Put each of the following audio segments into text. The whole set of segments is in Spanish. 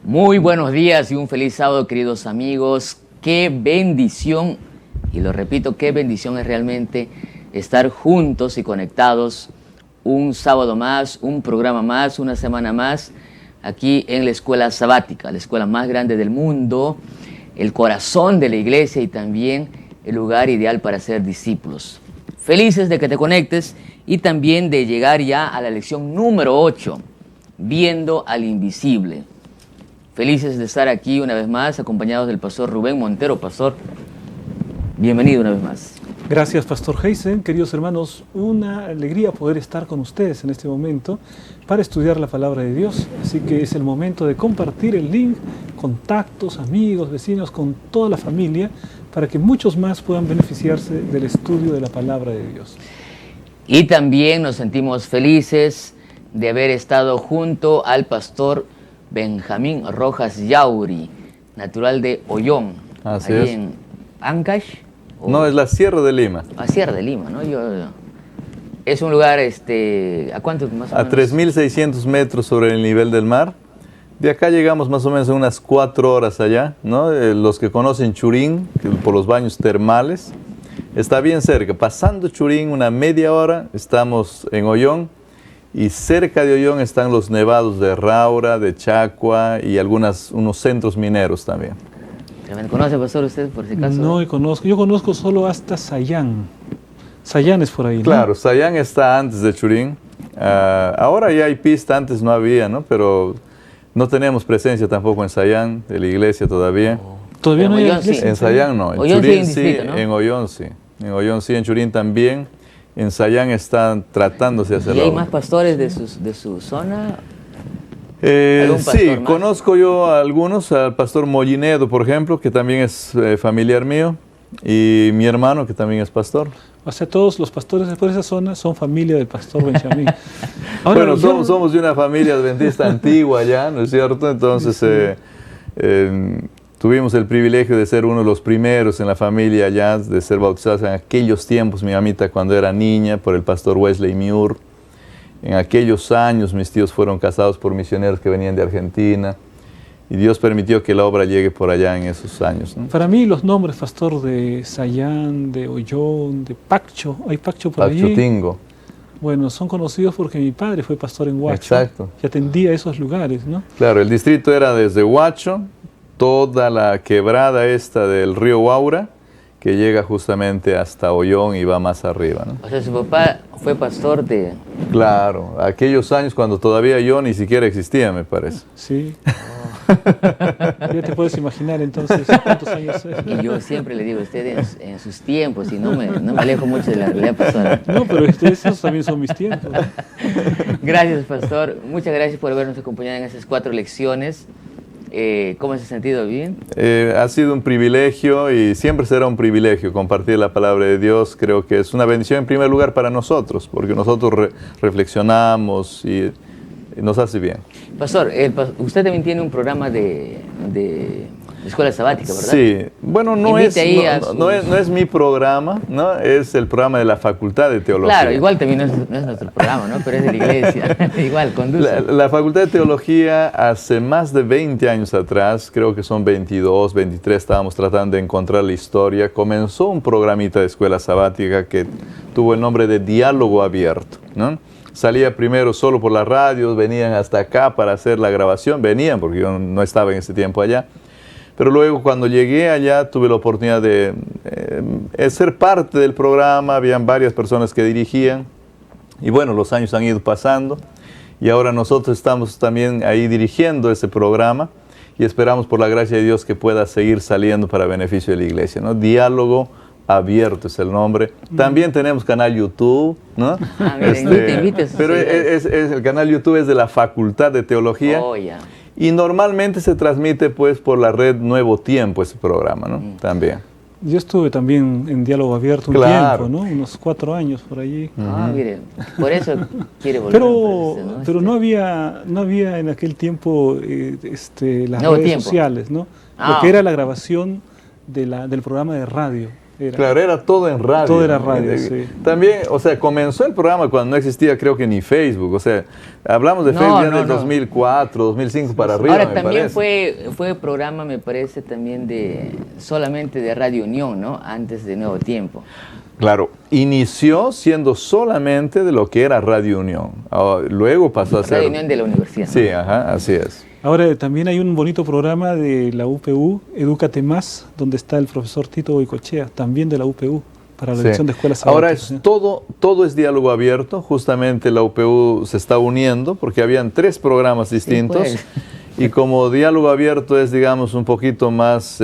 Muy buenos días y un feliz sábado, queridos amigos. Qué bendición, y lo repito, qué bendición es realmente estar juntos y conectados un sábado más, un programa más, una semana más, aquí en la Escuela Sabática, la escuela más grande del mundo, el corazón de la iglesia y también el lugar ideal para ser discípulos. Felices de que te conectes y también de llegar ya a la lección número 8, viendo al invisible. Felices de estar aquí una vez más, acompañados del pastor Rubén Montero. Pastor, bienvenido una vez más. Gracias, Pastor Heisen. Queridos hermanos, una alegría poder estar con ustedes en este momento para estudiar la palabra de Dios. Así que es el momento de compartir el link, contactos, amigos, vecinos, con toda la familia, para que muchos más puedan beneficiarse del estudio de la palabra de Dios. Y también nos sentimos felices de haber estado junto al pastor Benjamín Rojas Yauri, natural de Ollón. Así ahí es. en Ancash. No, es la Sierra de Lima. A Sierra de Lima, ¿no? Es un lugar, ¿a cuánto más o A menos? 3.600 metros sobre el nivel del mar. De acá llegamos más o menos en unas 4 horas allá, ¿no? Los que conocen Churín, por los baños termales, está bien cerca. Pasando Churín, una media hora, estamos en Ollón. Y cerca de Ollón están los nevados de Raura, de Chacua y unos centros mineros también. ¿Conoce, pastor, usted, por si acaso? No conozco, yo conozco solo hasta Sayán. Sayán es por ahí, ¿no? Claro, Sayán está antes de Churín. Ahora ya hay pista, antes no había, ¿no? Pero no tenemos presencia tampoco en Sayán, de la iglesia todavía. Todavía no hay Ollón, iglesia. sí. En Sayán no, en Ollón sí, Churín en sí, distrito, ¿no? en Ollón sí. En Ollón sí, en Churín también. En Sayán están tratándose de hacer ¿Y hay obra. más pastores de su zona? ¿Algún pastor Sí, más? conozco yo a algunos, al pastor Mollinedo, por ejemplo, que también es familiar mío, y mi hermano, que también es pastor. O sea, todos los pastores de por esa zona son familia del pastor Benjamín. Bueno, yo- somos de una familia adventista antigua ya, ¿no es cierto? Entonces, tuvimos el privilegio de ser uno de los primeros en la familia ya, de ser bautizados en aquellos tiempos, mi mamita cuando era niña, por el pastor Wesley Muir. En aquellos años mis tíos fueron casados por misioneros que venían de Argentina y Dios permitió que la obra llegue por allá en esos años, ¿no? Para mí los nombres, pastor, de Sayán, de Ollón, de Paccho, hay Paccho por allí. Pachutingo. Bueno, son conocidos porque mi padre fue pastor en Huacho. Exacto. Y atendía esos lugares, ¿no? Claro, el distrito era desde Huacho, toda la quebrada esta del río Huaura, que llega justamente hasta Ollón y va más arriba, ¿no? O sea, su papá fue pastor de... Claro, aquellos años cuando todavía yo ni siquiera existía, me parece. Sí. Ya te puedes imaginar entonces cuántos años. Y yo siempre le digo a ustedes en sus tiempos, y no me alejo mucho de la realidad, pastor. No, pero esos también son mis tiempos, ¿no? Gracias, pastor. Muchas gracias por habernos acompañado en esas 4 lecciones. ¿Cómo se ha sentido? ¿Bien? Ha sido un privilegio y siempre será un privilegio compartir la palabra de Dios. Creo que es una bendición en primer lugar para nosotros, porque nosotros reflexionamos y nos hace bien. Pastor, usted también tiene un programa de escuela sabática, ¿verdad? Sí, bueno, no es mi programa, ¿no? Es el programa de la Facultad de Teología. Claro, igual también no es nuestro programa, ¿no? Pero es de la iglesia. Igual, conduce. La Facultad de Teología hace más de 20 años atrás, creo que son 22, 23, estábamos tratando de encontrar la historia, comenzó un programita de escuela sabática que tuvo el nombre de Diálogo Abierto, ¿no? Salía primero solo por la radio, venían hasta acá para hacer la grabación, venían porque yo no estaba en ese tiempo allá. Pero luego cuando llegué allá tuve la oportunidad de ser parte del programa, habían varias personas que dirigían y bueno, los años han ido pasando y ahora nosotros estamos también ahí dirigiendo ese programa y esperamos por la gracia de Dios que pueda seguir saliendo para beneficio de la iglesia, ¿no? Diálogo Abierto es el nombre. También tenemos canal YouTube, ¿no? Te invito, pero el canal YouTube es de la Facultad de Teología. Oh, ya. Y normalmente se transmite pues por la red Nuevo Tiempo ese programa, ¿no? También. Yo estuve también en Diálogo Abierto un tiempo, ¿no? Unos 4 años por allí. Mire, por eso quiere volver. Pero no había en aquel tiempo las Nuevo redes Tiempo. sociales, ¿no? Lo que era la grabación del programa de radio. Claro, era todo en radio. Todo era radio, sí. También, o sea, comenzó el programa cuando no existía, creo que ni Facebook. O sea, hablamos de Facebook ya del 2004, 2005 para arriba. Ahora también fue programa, me parece, también solamente de Radio Unión, ¿no? Antes de Nuevo Tiempo. Claro, inició siendo solamente de lo que era Radio Unión. Luego pasó a ser... Radio Unión de la universidad. Sí, ajá, así es. Ahora también hay un bonito programa de la UPU, Edúcate Más, donde está el profesor Tito Boicochea, también de la UPU, para la dirección de escuelas sabáticas. Ahora todo es diálogo abierto. Justamente la UPU se está uniendo porque habían 3 programas distintos. Sí, pues. Y como diálogo abierto es, digamos, un poquito más...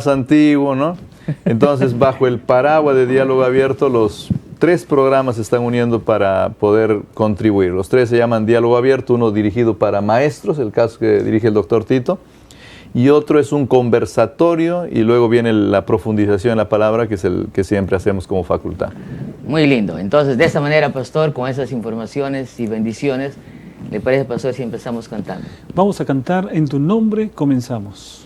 antiguo, ¿no? Entonces, bajo el paraguas de diálogo abierto, los 3 programas se están uniendo para poder contribuir. Los 3 se llaman diálogo abierto, uno dirigido para maestros, el caso que dirige el doctor Tito, y otro es un conversatorio, y luego viene la profundización en la palabra, que es el que siempre hacemos como facultad. Muy lindo. Entonces, de esta manera, pastor, con esas informaciones y bendiciones, ¿le parece, pastor, si empezamos cantando? Vamos a cantar En tu nombre comenzamos.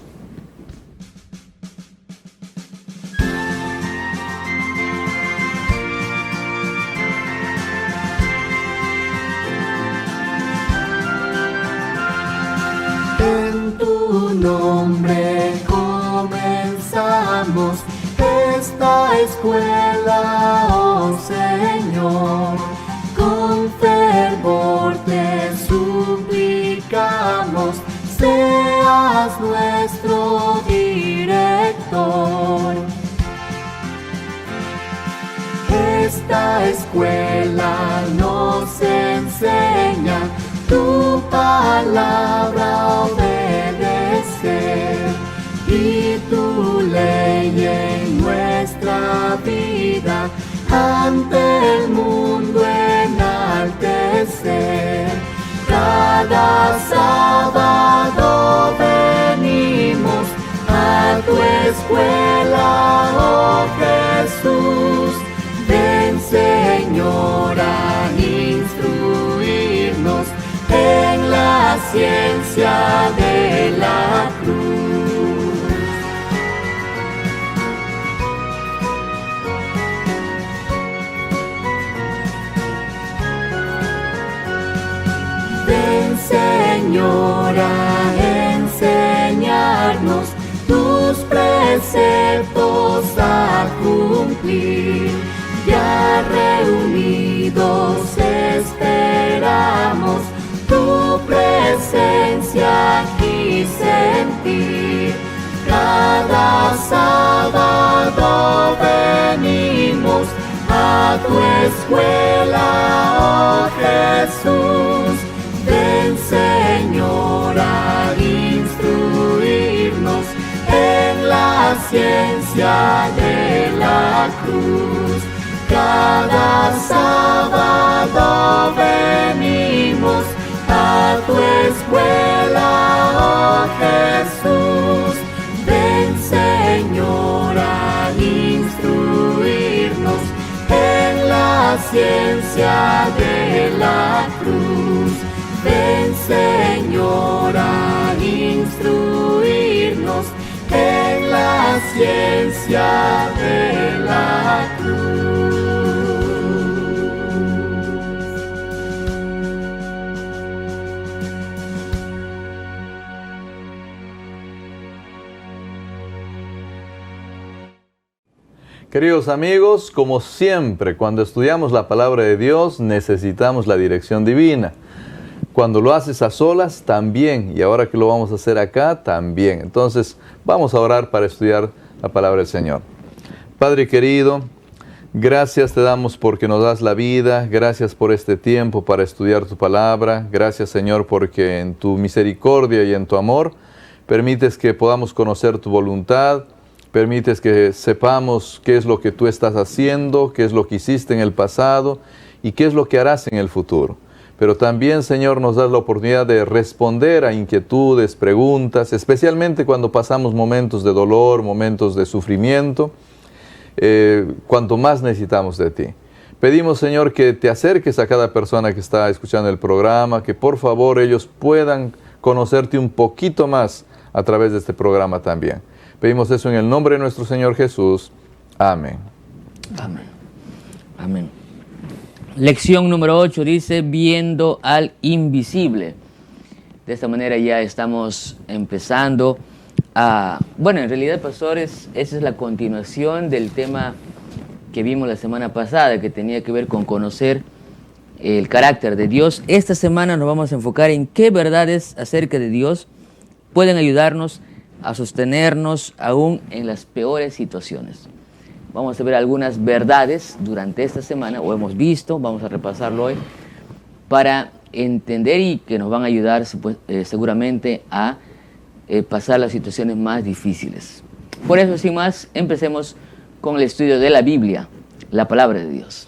En tu nombre comenzamos esta escuela, oh Señor. Con fervor te suplicamos, seas nuestro director. Esta escuela nos enseña tu palabra obedecer y tu ley en nuestra vida ante el mundo enaltecer. Cada sábado venimos a tu escuela, oh Jesús. Ven, Señor, a instruirnos en la ciencia de la cruz. Ven, Señor, a enseñarnos tus preceptos a cumplir. Ya reunidos esperamos tu presencia aquí sentir. Cada sábado venimos a tu escuela, oh Jesús. Ven, Señor, a instruirnos en la ciencia de la cruz. Cada sábado venimos a tu escuela, oh Jesús. Ven, Señor, a instruirnos en la ciencia de la cruz. Ven, Señor, a instruirnos en la ciencia de la cruz. Queridos amigos, como siempre, cuando estudiamos la palabra de Dios, necesitamos la dirección divina. Cuando lo haces a solas, también. Y ahora que lo vamos a hacer acá, también. Entonces, vamos a orar para estudiar la palabra del Señor. Padre querido, gracias te damos porque nos das la vida. Gracias por este tiempo para estudiar tu palabra. Gracias, Señor, porque en tu misericordia y en tu amor permites que podamos conocer tu voluntad. Permites que sepamos qué es lo que tú estás haciendo, qué es lo que hiciste en el pasado y qué es lo que harás en el futuro. Pero también, Señor, nos das la oportunidad de responder a inquietudes, preguntas, especialmente cuando pasamos momentos de dolor, momentos de sufrimiento, cuanto más necesitamos de ti. Pedimos, Señor, que te acerques a cada persona que está escuchando el programa, que por favor ellos puedan conocerte un poquito más a través de este programa también. Pedimos eso en el nombre de nuestro Señor Jesús. Amén. Amén. Amén. Lección número 8 dice, viendo al invisible. De esta manera ya estamos empezando a... Bueno, en realidad, pastores, esa es la continuación del tema que vimos la semana pasada, que tenía que ver con conocer el carácter de Dios. Esta semana nos vamos a enfocar en qué verdades acerca de Dios pueden ayudarnos a sostenernos aún en las peores situaciones. Vamos a ver algunas verdades durante esta semana, o hemos visto, vamos a repasarlo hoy, para entender y que nos van a ayudar seguramente a pasar las situaciones más difíciles. Por eso, sin más, empecemos con el estudio de la Biblia, la palabra de Dios.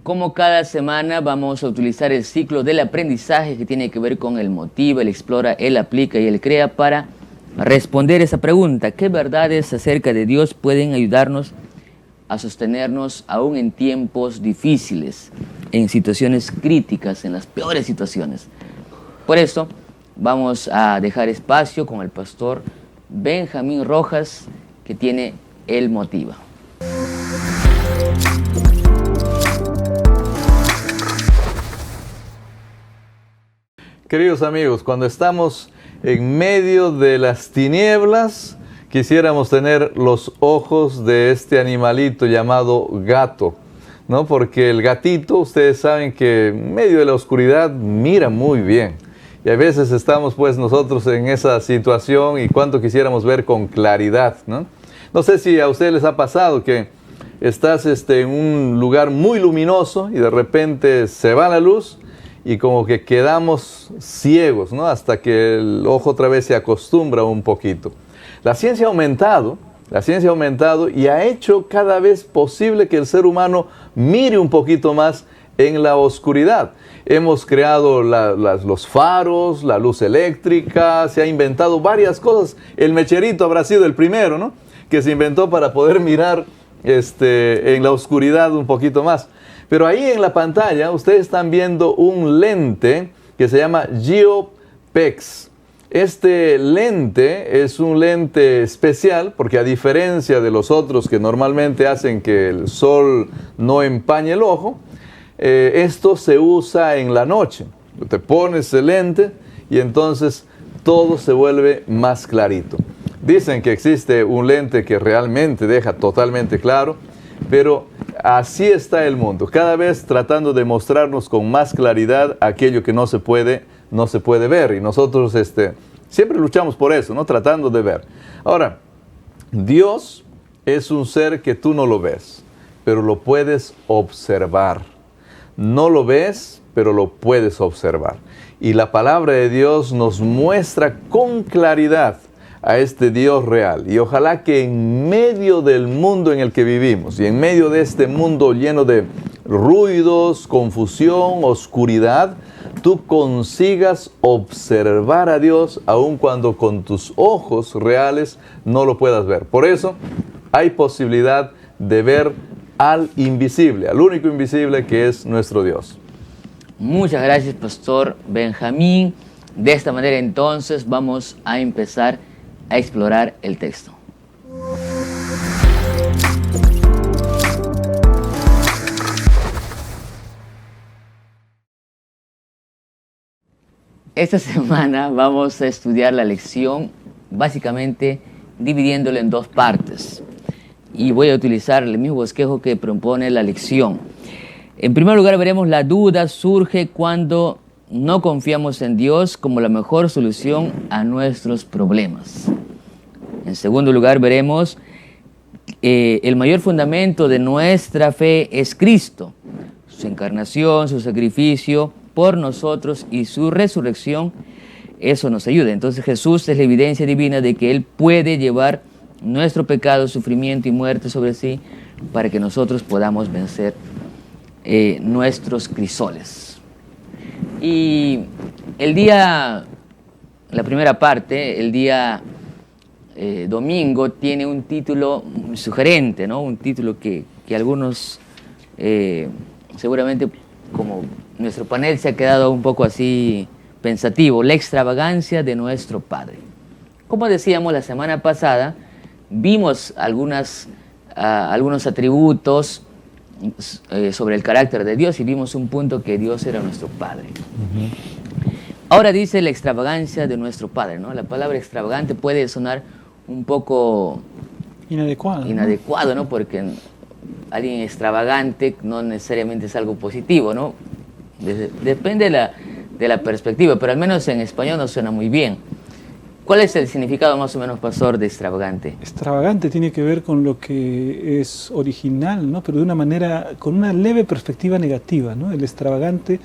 Como cada semana vamos a utilizar el ciclo del aprendizaje que tiene que ver con el motiva, el explora, el aplica y el crea para responder esa pregunta. ¿Qué verdades acerca de Dios pueden ayudarnos a sostenernos aún en tiempos difíciles, en situaciones críticas, en las peores situaciones? Por eso vamos a dejar espacio con el pastor Benjamín Rojas, que tiene el motiva. Queridos amigos, cuando estamos en medio de las tinieblas, quisiéramos tener los ojos de este animalito llamado gato, ¿no? Porque el gatito, ustedes saben que en medio de la oscuridad mira muy bien. Y a veces estamos pues nosotros en esa situación y cuánto quisiéramos ver con claridad, ¿no? No sé si a ustedes les ha pasado que estás en un lugar muy luminoso y de repente se va la luz y como que quedamos ciegos, ¿no? Hasta que el ojo otra vez se acostumbra un poquito. La ciencia ha aumentado y ha hecho cada vez posible que el ser humano mire un poquito más en la oscuridad. Hemos creado los faros, la luz eléctrica, se ha inventado varias cosas. El mecherito habrá sido el primero, ¿no? Que se inventó para poder mirar en la oscuridad un poquito más. Pero ahí en la pantalla ustedes están viendo un lente que se llama GeoPex. Este lente es un lente especial porque a diferencia de los otros que normalmente hacen que el sol no empañe el ojo, esto se usa en la noche. Te pones el lente y entonces todo se vuelve más clarito. Dicen que existe un lente que realmente deja totalmente claro, pero así está el mundo, cada vez tratando de mostrarnos con más claridad aquello que no se puede ver. Y nosotros siempre luchamos por eso, ¿no? Tratando de ver. Ahora, Dios es un ser que tú no lo ves, pero lo puedes observar. No lo ves, pero lo puedes observar. Y la palabra de Dios nos muestra con claridad a este Dios real. Y ojalá que en medio del mundo en el que vivimos y en medio de este mundo lleno de ruidos, confusión, oscuridad, tú consigas observar a Dios aun cuando con tus ojos reales no lo puedas ver. Por eso hay posibilidad de ver al invisible, al único invisible que es nuestro Dios. Muchas gracias, pastor Benjamín. De esta manera entonces vamos a empezar a explorar el texto. Esta semana vamos a estudiar la lección básicamente dividiéndola en dos partes. Y voy a utilizar el mismo bosquejo que propone la lección. En primer lugar veremos la duda surge cuando no confiamos en Dios como la mejor solución a nuestros problemas. En segundo lugar veremos el mayor fundamento de nuestra fe es Cristo, su encarnación, su sacrificio por nosotros y su resurrección. Eso nos ayuda. Entonces Jesús es la evidencia divina de que Él puede llevar nuestro pecado, sufrimiento y muerte sobre sí para que nosotros podamos vencer nuestros crisoles. Y la primera parte, el día domingo, tiene un título sugerente, ¿no? Un título que que algunos, seguramente como nuestro panel se ha quedado un poco así pensativo, la extravagancia de nuestro Padre. Como decíamos la semana pasada, vimos algunos atributos sobre el carácter de Dios y vimos un punto que Dios era nuestro Padre. Ahora dice la extravagancia de nuestro Padre, ¿no? La palabra extravagante puede sonar un poco inadecuado, ¿no? Porque alguien extravagante no necesariamente es algo positivo, ¿no? Depende de la perspectiva, pero al menos en español no suena muy bien. ¿Cuál es el significado más o menos, pastor, de extravagante? Extravagante tiene que ver con lo que es original, ¿no? Pero de una manera, con una leve perspectiva negativa, ¿no? El extravagante,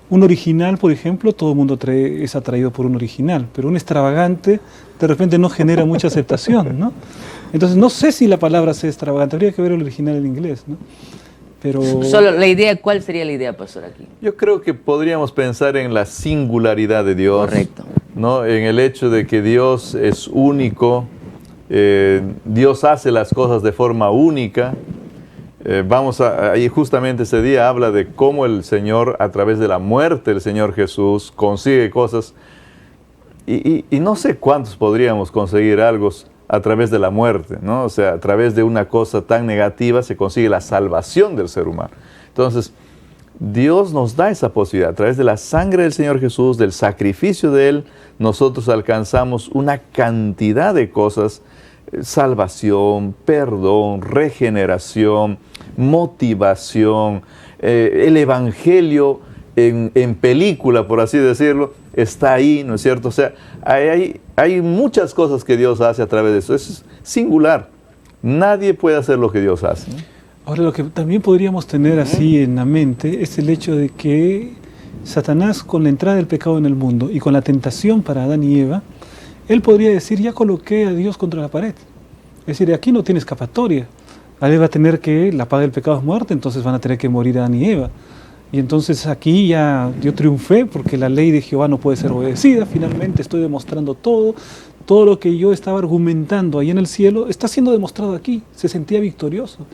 un original, por ejemplo, todo el mundo es atraído por un original, pero un extravagante de repente no genera mucha aceptación, ¿no? Entonces no sé si la palabra sea extravagante, habría que ver el original en inglés, ¿no? Pero... Solo la idea, ¿cuál sería la idea, pastor, aquí? Yo creo que podríamos pensar en la singularidad de Dios. Correcto. ¿No? En el hecho de que Dios es único, Dios hace las cosas de forma única. Ahí justamente ese día habla de cómo el Señor, a través de la muerte del Señor Jesús, consigue cosas. Y no sé cuántos podríamos conseguir algo a través de la muerte, ¿no? O sea, a través de una cosa tan negativa se consigue la salvación del ser humano. Entonces, Dios nos da esa posibilidad. A través de la sangre del Señor Jesús, del sacrificio de Él, nosotros alcanzamos una cantidad de cosas: salvación, perdón, regeneración, motivación, el Evangelio en película, por así decirlo, está ahí, ¿no es cierto? O sea, hay muchas cosas que Dios hace a través de eso. Es singular. Nadie puede hacer lo que Dios hace, ¿no? Ahora, lo que también podríamos tener así en la mente es el hecho de que Satanás, con la entrada del pecado en el mundo y con la tentación para Adán y Eva, él podría decir: ya coloqué a Dios contra la pared. Es decir, aquí no tiene escapatoria. Adán va a tener que, la paga del pecado es muerte, entonces van a tener que morir Adán y Eva. Y entonces aquí ya yo triunfé porque la ley de Jehová no puede ser obedecida. Finalmente estoy demostrando todo lo que yo estaba argumentando ahí en el cielo está siendo demostrado aquí. Se sentía victorioso.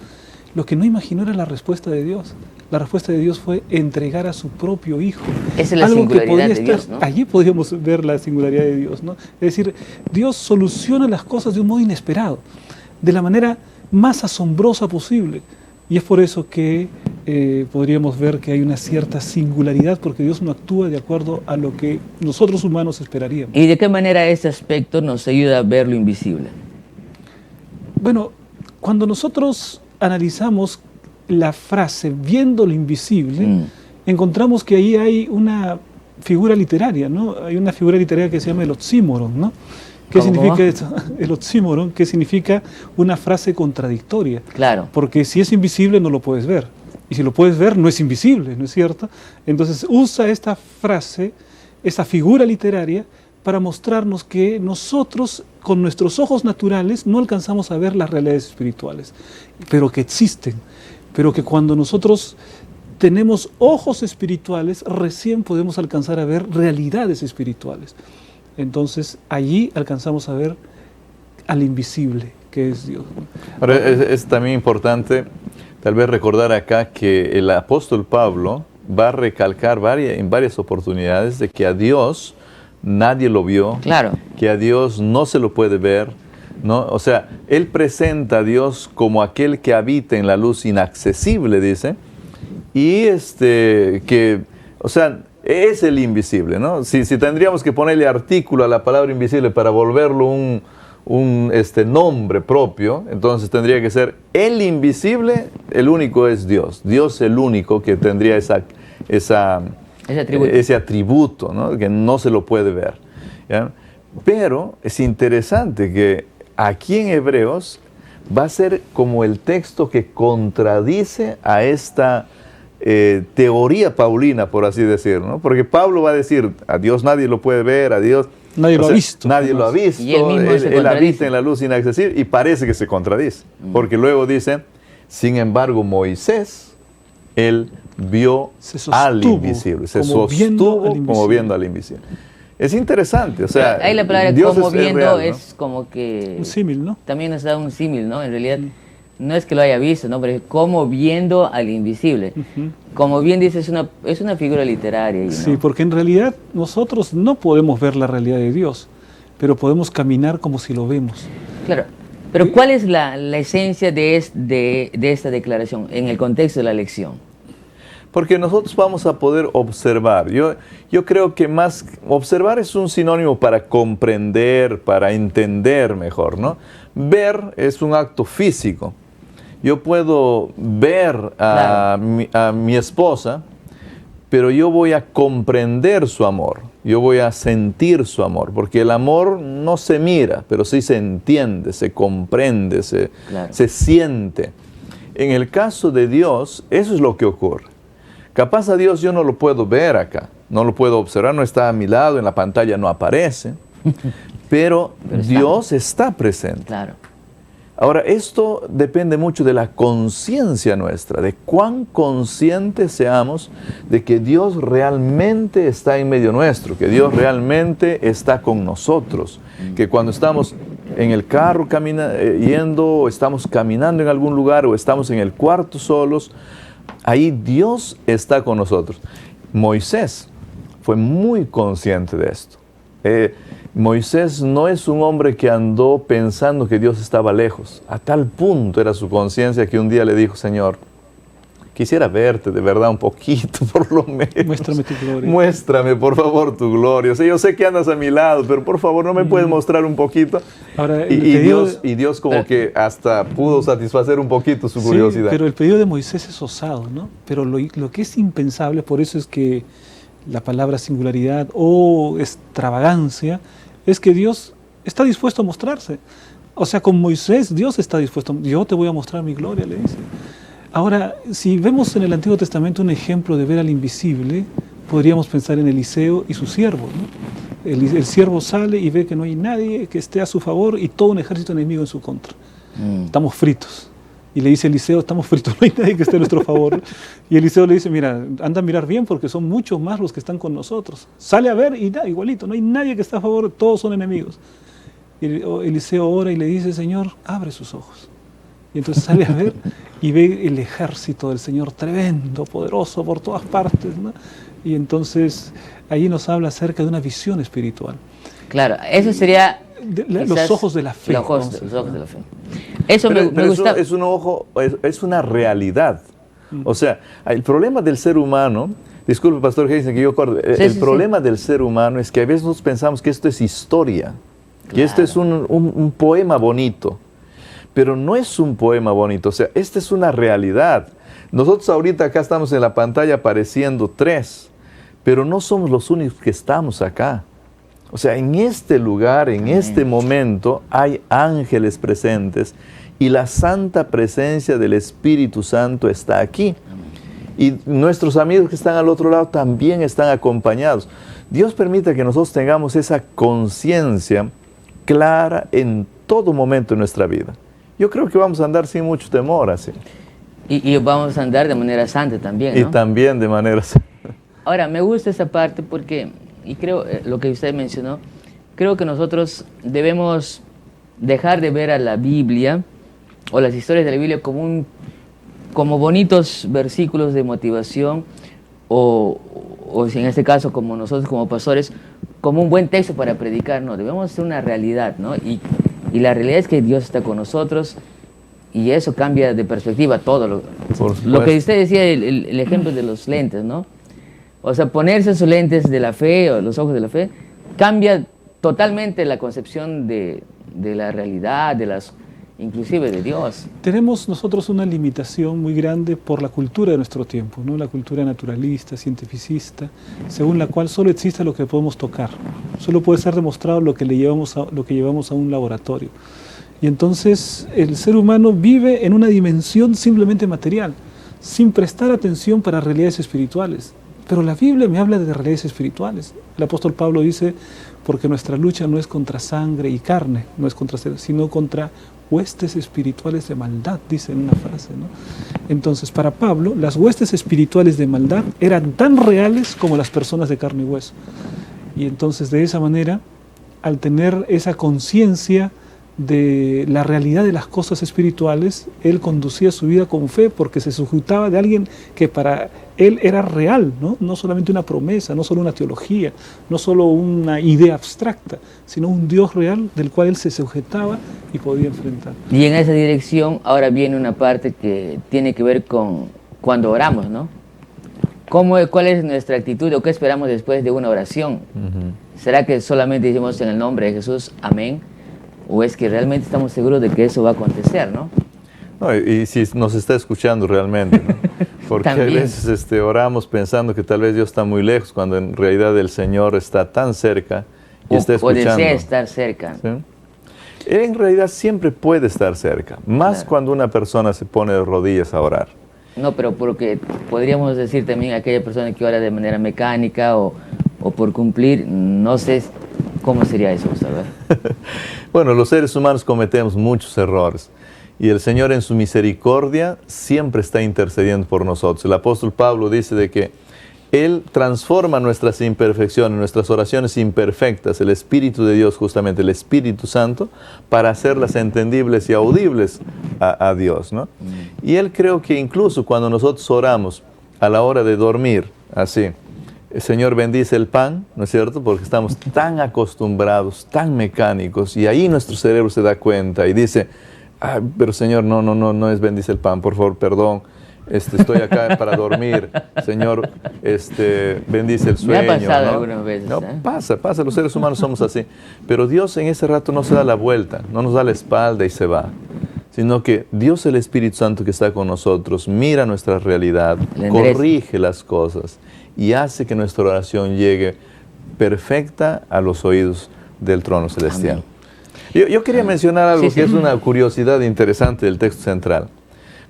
Lo que no imaginó era la respuesta de Dios. La respuesta de Dios fue entregar a su propio Hijo. Esa es la singularidad de Dios, ¿no? Allí podríamos ver la singularidad de Dios, ¿no? Es decir, Dios soluciona las cosas de un modo inesperado, de la manera más asombrosa posible. Y es por eso que podríamos ver que hay una cierta singularidad, porque Dios no actúa de acuerdo a lo que nosotros humanos esperaríamos. ¿Y de qué manera ese aspecto nos ayuda a ver lo invisible? Bueno, cuando nosotros analizamos la frase viendo lo invisible, encontramos que ahí hay una figura literaria, ¿no? Hay una figura literaria que se llama el oxímoron, ¿no? ¿Qué significa eso? El oxímoron, que significa una frase contradictoria. Claro. Porque si es invisible no lo puedes ver. Y si lo puedes ver no es invisible, ¿no es cierto? Entonces usa esta frase, esta figura literaria, para mostrarnos que nosotros, con nuestros ojos naturales, no alcanzamos a ver las realidades espirituales, pero que existen, pero que cuando nosotros tenemos ojos espirituales, recién podemos alcanzar a ver realidades espirituales. Entonces, allí alcanzamos a ver al invisible, que es Dios. Ahora, es también importante, tal vez, recordar acá que el apóstol Pablo va a recalcar en varias oportunidades de que a Dios nadie lo vio, claro, que a Dios no se lo puede ver, ¿no? O sea, él presenta a Dios como aquel que habita en la luz inaccesible, dice, y o sea, es el invisible, ¿no? Si tendríamos que ponerle artículo a la palabra invisible para volverlo un nombre propio, entonces tendría que ser el invisible, el único es Dios. Dios el único que tendría ese atributo, ¿no? Que no se lo puede ver, ¿ya? Pero es interesante que aquí en Hebreos va a ser como el texto que contradice a esta teoría paulina, por así decirlo, ¿no? Porque Pablo va a decir: a Dios nadie lo puede ver, a Dios nadie lo ha visto. Nadie lo ha visto, y él habita en la luz inaccesible, y parece que se contradice, porque luego dice: sin embargo Moisés, él vio al invisible, se sostuvo como viendo al invisible. Es interesante, o sea, ahí la palabra Dios como viendo real, ¿no? es como que un símil, ¿no? También nos da un símil, ¿no? En realidad, no es que lo haya visto, ¿no? Pero es como viendo al invisible. Como bien dices, es una figura literaria. ¿No? Sí, porque en realidad nosotros no podemos ver la realidad de Dios, pero podemos caminar como si lo vemos. Claro, pero ¿cuál es la esencia de esta declaración en el contexto de la lección? Porque nosotros vamos a poder observar. Yo creo que más observar es un sinónimo para comprender, para entender mejor, ¿no? Ver es un acto físico. Yo puedo ver a mi esposa, pero yo voy a comprender su amor. Yo voy a sentir su amor, porque el amor no se mira, pero sí se entiende, se comprende, se siente. En el caso de Dios, eso es lo que ocurre. Capaz a Dios yo no lo puedo ver acá, no lo puedo observar, no está a mi lado, en la pantalla no aparece, pero Dios está presente. Claro. Ahora, esto depende mucho de la conciencia nuestra, de cuán conscientes seamos de que Dios realmente está en medio nuestro, que Dios realmente está con nosotros, que cuando estamos en el carro yendo, o estamos caminando en algún lugar, o estamos en el cuarto solos, ahí Dios está con nosotros. Moisés fue muy consciente de esto. Moisés no es un hombre que andó pensando que Dios estaba lejos. A tal punto era su conciencia que un día le dijo: Señor, quisiera verte de verdad un poquito, por lo menos. Muéstrame tu gloria. Muéstrame, por favor, tu gloria. O sea, yo sé que andas a mi lado, pero por favor, ¿no me puedes mostrar un poquito? Ahora, y Dios como que hasta pudo satisfacer un poquito su curiosidad. Pero el pedido de Moisés es osado, ¿no? Pero lo que es impensable, por eso es que la palabra singularidad o extravagancia, es que Dios está dispuesto a mostrarse. O sea, con Moisés Dios está dispuesto. Yo te voy a mostrar mi gloria, le dice. Ahora, si vemos en el Antiguo Testamento un ejemplo de ver al invisible, podríamos pensar en Eliseo y su siervo, ¿no? El siervo sale y ve que no hay nadie que esté a su favor y todo un ejército enemigo en su contra. Estamos fritos. Y le dice Eliseo: estamos fritos, no hay nadie que esté a nuestro favor. Y Eliseo le dice: mira, anda a mirar bien porque son muchos más los que están con nosotros. Sale a ver y da, igualito, no hay nadie que esté a favor, todos son enemigos. Y Eliseo ora y le dice: Señor, abre sus ojos. Y entonces sale a ver y ve el ejército del Señor tremendo, poderoso por todas partes, ¿no? Y entonces ahí nos habla acerca de una visión espiritual. Claro, eso sería... los ojos de la fe. Los ojos de la fe. Eso me gusta. Es una realidad. O sea, el problema del ser humano, disculpe, Pastor Heisen, que yo acuerdo, el problema del ser humano es que a veces nosotros pensamos que esto es historia, que esto es un poema bonito, pero no es un poema bonito, o sea, esta es una realidad. Nosotros ahorita acá estamos en la pantalla apareciendo 3, pero no somos los únicos que estamos acá. O sea, en este lugar, en este momento, hay ángeles presentes y la santa presencia del Espíritu Santo está aquí. Y nuestros amigos que están al otro lado también están acompañados. Dios permite que nosotros tengamos esa conciencia clara en todo momento de nuestra vida. Yo creo que vamos a andar sin mucho temor así. Y vamos a andar de manera santa también, ¿no? Y también de manera santa. Ahora, me gusta esa parte porque... Y creo, lo que usted mencionó, creo que nosotros debemos dejar de ver a la Biblia o las historias de la Biblia como bonitos versículos de motivación o si en este caso como nosotros como pastores, como un buen texto para predicar. No, debemos hacer una realidad, ¿no? Y la realidad es que Dios está con nosotros y eso cambia de perspectiva todo. Lo que usted decía, el ejemplo de los lentes, ¿no? O sea, ponerse esos lentes de la fe o los ojos de la fe cambia totalmente la concepción de la realidad, inclusive de Dios. Tenemos nosotros una limitación muy grande por la cultura de nuestro tiempo, ¿no? La cultura naturalista, cientificista, según la cual solo existe lo que podemos tocar. Solo puede ser demostrado lo que llevamos a un laboratorio. Y entonces el ser humano vive en una dimensión simplemente material, sin prestar atención para realidades espirituales. Pero la Biblia me habla de realidades espirituales. El apóstol Pablo dice: porque nuestra lucha no es contra sangre y carne, no es contra sino contra huestes espirituales de maldad, dice en una frase, ¿no? Entonces, para Pablo, las huestes espirituales de maldad eran tan reales como las personas de carne y hueso. Y entonces, de esa manera, al tener esa conciencia de la realidad de las cosas espirituales, él conducía su vida con fe porque se sujetaba de alguien que para él era real, ¿no? No solamente una promesa, no solo una teología, no solo una idea abstracta, sino un Dios real del cual él se sujetaba y podía enfrentar. Y en esa dirección ahora viene una parte que tiene que ver con cuando oramos, ¿no? ¿Cuál es nuestra actitud o qué esperamos después de una oración? ¿Será que solamente decimos en el nombre de Jesús, amén? ¿O es que realmente estamos seguros de que eso va a acontecer, no? No, y si nos está escuchando realmente, ¿no? Porque a veces oramos pensando que tal vez Dios está muy lejos, cuando en realidad el Señor está tan cerca y está escuchando. O desea estar cerca. ¿Sí? Él en realidad siempre puede estar cerca, más claro, cuando una persona se pone de rodillas a orar. No, pero porque podríamos decir también a aquella persona que ora de manera mecánica o por cumplir, no sé cómo sería eso, ¿sabes? Bueno, los seres humanos cometemos muchos errores y el Señor en su misericordia siempre está intercediendo por nosotros. El apóstol Pablo dice de que Él transforma nuestras imperfecciones, nuestras oraciones imperfectas, el Espíritu de Dios, justamente el Espíritu Santo, para hacerlas entendibles y audibles a Dios, ¿no? Y Él creo que incluso cuando nosotros oramos a la hora de dormir, así, el Señor bendice el pan, ¿no es cierto? Porque estamos tan acostumbrados, tan mecánicos, y ahí nuestro cerebro se da cuenta y dice, ah, pero Señor, no es bendice el pan, por favor, perdón, estoy acá para dormir, Señor, bendice el sueño. Me ha pasado, ¿no? Algunas veces. No, pasa, los seres humanos somos así, pero Dios en ese rato no se da la vuelta, no nos da la espalda y se va, sino que Dios, el Espíritu Santo que está con nosotros, mira nuestra realidad, corrige las cosas y hace que nuestra oración llegue perfecta a los oídos del trono celestial. Yo quería mencionar algo que es una curiosidad interesante del texto central,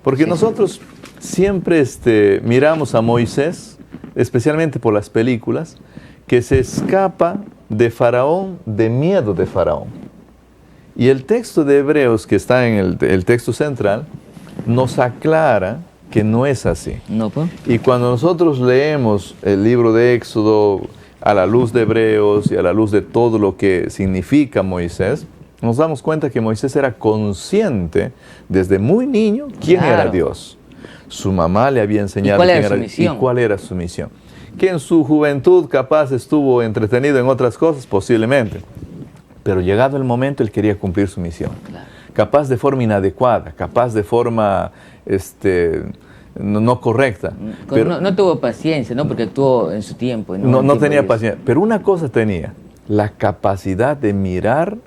porque nosotros siempre miramos a Moisés, especialmente por las películas, que se escapa de Faraón, de miedo de Faraón. Y el texto de Hebreos, que está en el texto central, nos aclara que no es así. No, pues. Y cuando nosotros leemos el libro de Éxodo a la luz de Hebreos y a la luz de todo lo que significa Moisés, nos damos cuenta que Moisés era consciente desde muy niño quién era Dios. Su mamá le había enseñado quién era y cuál era su misión. Que en su juventud capaz estuvo entretenido en otras cosas, posiblemente. Pero llegado el momento, él quería cumplir su misión. Claro. Capaz de forma inadecuada, capaz de forma no correcta. Pero no tuvo paciencia, ¿no? Porque actuó en su tiempo. No tenía paciencia. Pero una cosa tenía, la capacidad de mirar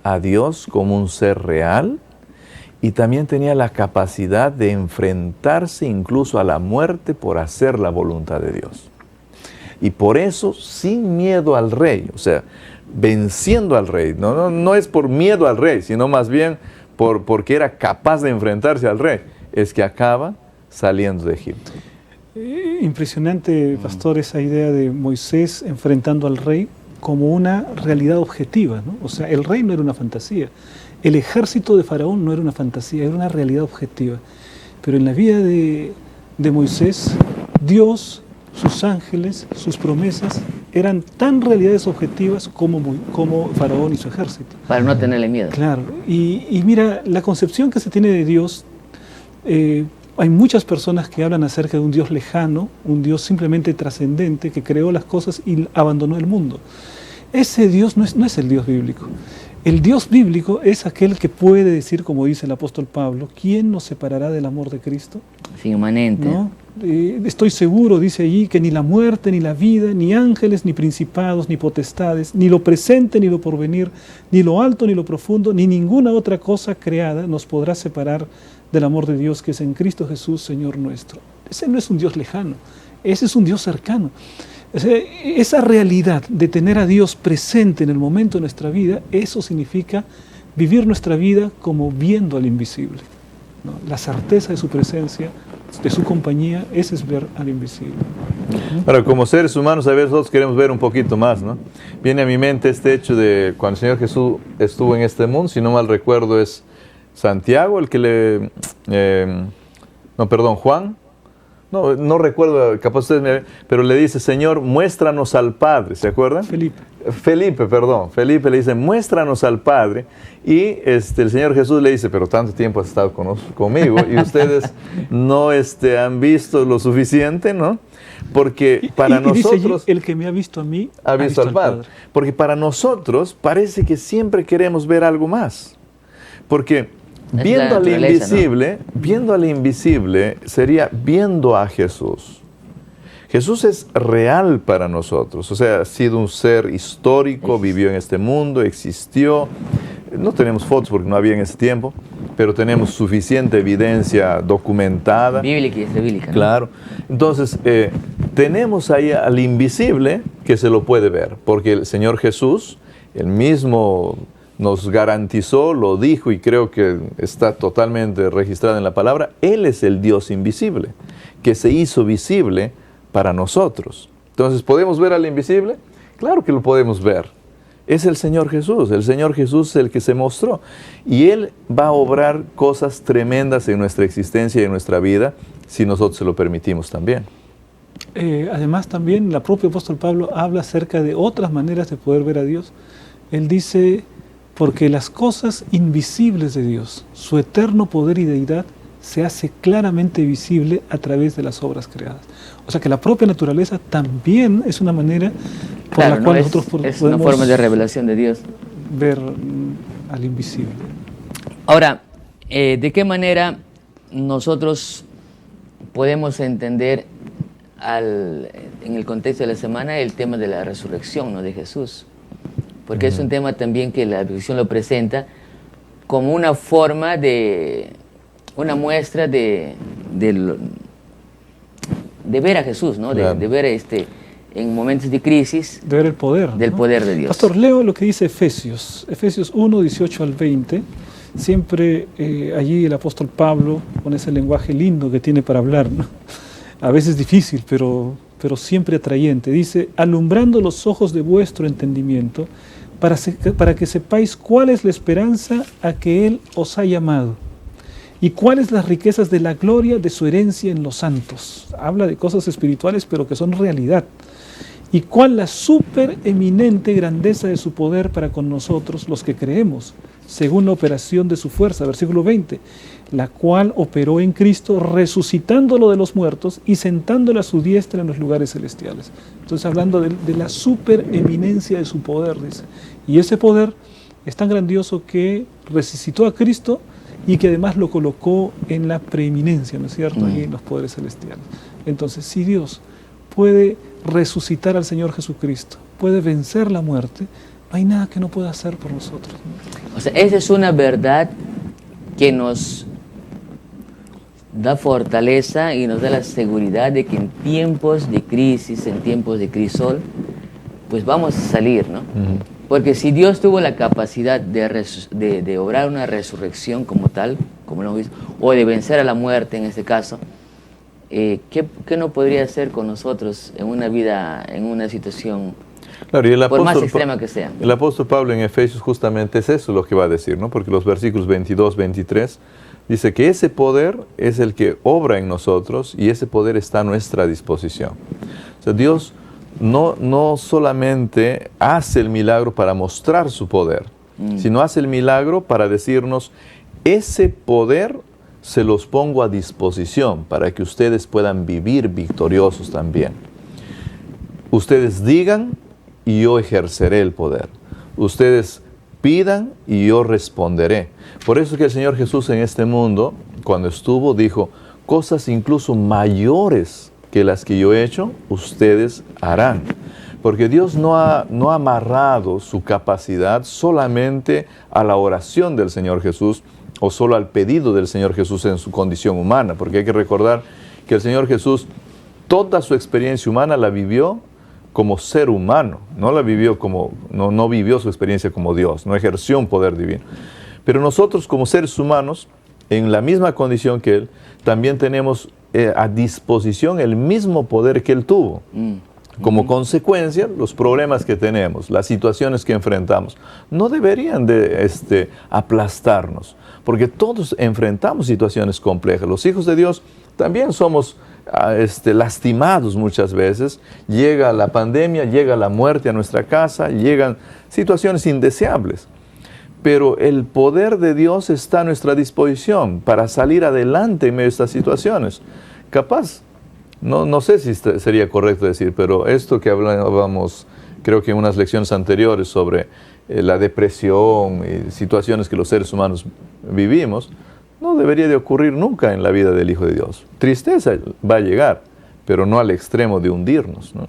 a Dios como un ser real, y también tenía la capacidad de enfrentarse incluso a la muerte por hacer la voluntad de Dios. Y por eso, sin miedo al rey, o sea, venciendo al rey, no es por miedo al rey, sino más bien porque era capaz de enfrentarse al rey, es que acaba saliendo de Egipto. Impresionante, pastor, esa idea de Moisés enfrentando al rey como una realidad objetiva, ¿no? O sea, el rey no era una fantasía, el ejército de Faraón no era una fantasía, era una realidad objetiva. Pero en la vida de Moisés, Dios, sus ángeles, sus promesas, eran tan realidades objetivas como Faraón y su ejército. Para no tenerle miedo. Claro, y mira, la concepción que se tiene de Dios, hay muchas personas que hablan acerca de un Dios lejano, un Dios simplemente trascendente, que creó las cosas y abandonó el mundo. Ese Dios no es el Dios bíblico. El Dios bíblico es aquel que puede decir, como dice el apóstol Pablo, ¿quién nos separará del amor de Cristo? Sí, inmanente. ¿No? Estoy seguro, dice allí, que ni la muerte, ni la vida, ni ángeles, ni principados, ni potestades, ni lo presente, ni lo porvenir, ni lo alto, ni lo profundo, ni ninguna otra cosa creada nos podrá separar del amor de Dios que es en Cristo Jesús, Señor nuestro. Ese no es un Dios lejano, ese es un Dios cercano. Esa realidad de tener a Dios presente en el momento de nuestra vida, eso significa vivir nuestra vida como viendo al invisible, ¿no? La certeza de su presencia, de su compañía, ese es ver al invisible. Ahora, como seres humanos, a veces nosotros queremos ver un poquito más, ¿no? Viene a mi mente este hecho de cuando el Señor Jesús estuvo en este mundo, si no mal recuerdo es Santiago el que Juan, no recuerdo, capaz ustedes pero le dice, Señor, muéstranos al Padre, ¿se acuerdan? Felipe le dice, muéstranos al Padre, y el Señor Jesús le dice, pero tanto tiempo has estado conmigo, y ustedes no han visto lo suficiente, ¿no? Porque para nosotros... Dice, el que me ha visto a mí, ha visto al Padre. Porque para nosotros parece que siempre queremos ver algo más. Porque viendo al invisible sería viendo a Jesús. Jesús es real para nosotros, o sea, ha sido un ser histórico, vivió en este mundo, existió. No tenemos fotos porque no había en ese tiempo, pero tenemos suficiente evidencia documentada. Bíblica y extrabíblica, ¿no? Claro. Entonces, tenemos ahí al invisible que se lo puede ver, porque el Señor Jesús, él mismo nos garantizó, lo dijo y creo que está totalmente registrado en la palabra, Él es el Dios invisible, que se hizo visible para nosotros. Entonces, ¿podemos ver al invisible? Claro que lo podemos ver. Es el Señor Jesús es el que se mostró. Y Él va a obrar cosas tremendas en nuestra existencia y en nuestra vida, si nosotros se lo permitimos también. Además, también el propio apóstol Pablo habla acerca de otras maneras de poder ver a Dios. Él dice, porque las cosas invisibles de Dios, su eterno poder y deidad, se hace claramente visible a través de las obras creadas. O sea que la propia naturaleza también es una manera por la cual nosotros podemos una forma de revelación de Dios. Ver al invisible. Ahora, ¿de qué manera nosotros podemos entender en el contexto de la semana el tema de la resurrección, ¿no?, de Jesús? Porque es un tema también que la Biblia lo presenta como una forma una muestra de ver a Jesús, ¿no? De ver en momentos de crisis. De ver el poder. Del poder de Dios. Pastor, leo lo que dice Efesios 1, 18 al 20. Siempre allí el apóstol Pablo, con ese lenguaje lindo que tiene para hablar, ¿no? A veces difícil, pero siempre atrayente. Dice, alumbrando los ojos de vuestro entendimiento, para que sepáis cuál es la esperanza a que Él os ha llamado y cuáles las riquezas de la gloria de su herencia en los santos. Habla de cosas espirituales, pero que son realidad. Y cuál la supereminente grandeza de su poder para con nosotros, los que creemos, según la operación de su fuerza, versículo 20, la cual operó en Cristo, resucitándolo de los muertos y sentándolo a su diestra en los lugares celestiales. Entonces, hablando de la supereminencia de su poder, dice. Y ese poder es tan grandioso que resucitó a Cristo y que además lo colocó en la preeminencia, ¿no es cierto?, allí en los poderes celestiales. Entonces, si Dios puede resucitar al Señor Jesucristo, puede vencer la muerte, no hay nada que no pueda hacer por nosotros, ¿no? O sea, esa es una verdad que nos da fortaleza y nos da la seguridad de que en tiempos de crisis, en tiempos de crisol, pues vamos a salir, ¿no? Porque si Dios tuvo la capacidad de obrar una resurrección como tal, como lo hemos visto, o de vencer a la muerte en este caso, ¿qué no podría hacer con nosotros en una vida, en una situación, claro, y por más extrema que sea? El apóstol Pablo en Efesios justamente es eso lo que va a decir, ¿no? Porque los versículos 22, 23 dice que ese poder es el que obra en nosotros y ese poder está a nuestra disposición. O sea, Dios no solamente hace el milagro para mostrar su poder, sino hace el milagro para decirnos, ese poder se los pongo a disposición para que ustedes puedan vivir victoriosos también. Ustedes digan y yo ejerceré el poder. Ustedes pidan y yo responderé. Por eso que el Señor Jesús en este mundo, cuando estuvo, dijo, cosas incluso mayores que las que yo he hecho, ustedes harán. Porque Dios no ha amarrado su capacidad solamente a la oración del Señor Jesús o solo al pedido del Señor Jesús en su condición humana. Porque hay que recordar que el Señor Jesús, toda su experiencia humana la vivió como ser humano, no vivió su experiencia como Dios, no ejerció un poder divino. Pero nosotros como seres humanos, en la misma condición que Él, también tenemos a disposición el mismo poder que Él tuvo. Como consecuencia, los problemas que tenemos, las situaciones que enfrentamos, no deberían de aplastarnos, porque todos enfrentamos situaciones complejas. Los hijos de Dios también somos lastimados muchas veces, llega la pandemia, llega la muerte a nuestra casa, llegan situaciones indeseables. Pero el poder de Dios está a nuestra disposición para salir adelante en medio de estas situaciones. Capaz, no sé si sería correcto decir, pero esto que hablábamos, creo que en unas lecciones anteriores sobre la depresión y situaciones que los seres humanos vivimos, no debería de ocurrir nunca en la vida del Hijo de Dios. Tristeza va a llegar, pero no al extremo de hundirnos, ¿no?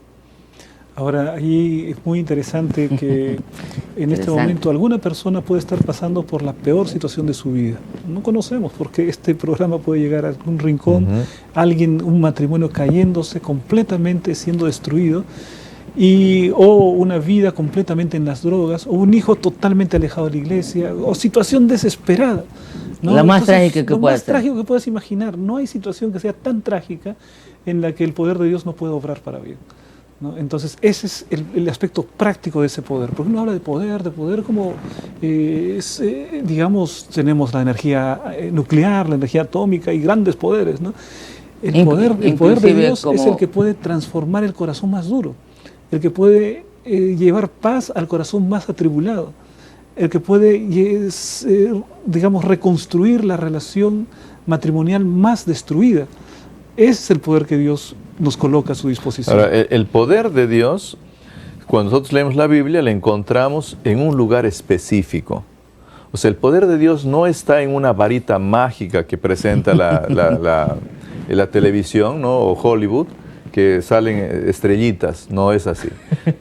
Ahora, ahí es muy interesante que en este momento alguna persona puede estar pasando por la peor situación de su vida. No conocemos, porque este programa puede llegar a algún rincón, alguien, un matrimonio cayéndose completamente, siendo destruido, o una vida completamente en las drogas, o un hijo totalmente alejado de la iglesia, o situación desesperada, ¿no? La más trágica que lo pueda más ser. trágico que puedas imaginar. No hay situación que sea tan trágica en la que el poder de Dios no pueda obrar para bien, ¿no? Entonces ese es el aspecto práctico de ese poder. Porque uno habla de poder como, digamos, tenemos la energía nuclear, la energía atómica y grandes poderes, ¿no? El poder de Dios es el que puede transformar el corazón más duro, el que puede llevar paz al corazón más atribulado, el que puede, digamos, reconstruir la relación matrimonial más destruida. Ese es el poder que Dios nos coloca a su disposición. Ahora, el poder de Dios, cuando nosotros leemos la Biblia, la encontramos en un lugar específico. O sea, el poder de Dios no está en una varita mágica que presenta la televisión, ¿no? O Hollywood, que salen estrellitas. No es así.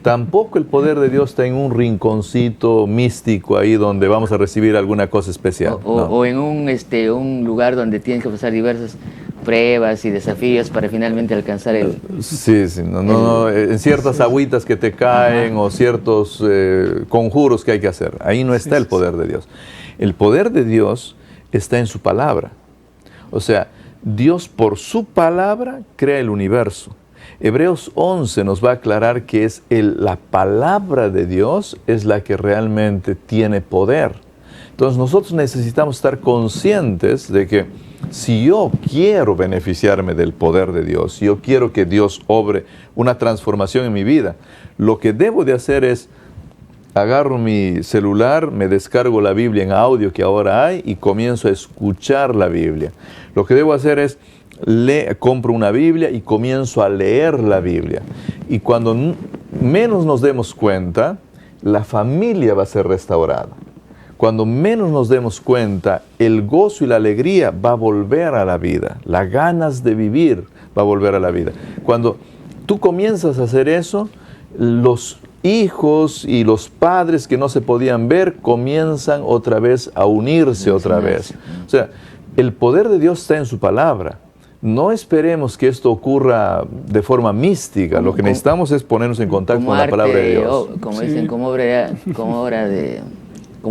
Tampoco el poder de Dios está en un rinconcito místico ahí donde vamos a recibir alguna cosa especial. O en un lugar donde tienes que pasar diversas pruebas y desafíos para finalmente alcanzar el... Sí, en ciertas agüitas que te caen o ciertos conjuros que hay que hacer. Ahí no está el poder de Dios. El poder de Dios está en su palabra. O sea, Dios por su palabra crea el universo. Hebreos 11 nos va a aclarar que es la palabra de Dios es la que realmente tiene poder. Entonces nosotros necesitamos estar conscientes de que si yo quiero beneficiarme del poder de Dios, si yo quiero que Dios obre una transformación en mi vida, lo que debo de hacer es agarro mi celular, me descargo la Biblia en audio que ahora hay y comienzo a escuchar la Biblia. Lo que debo hacer es compro una Biblia y comienzo a leer la Biblia. Y cuando menos nos demos cuenta, la familia va a ser restaurada. Cuando menos nos demos cuenta, el gozo y la alegría va a volver a la vida. Las ganas de vivir va a volver a la vida. Cuando tú comienzas a hacer eso, los hijos y los padres que no se podían ver comienzan otra vez a unirse otra vez. O sea, el poder de Dios está en su palabra. No esperemos que esto ocurra de forma mística. Lo que necesitamos es ponernos en contacto con la palabra de Dios. Como dicen, como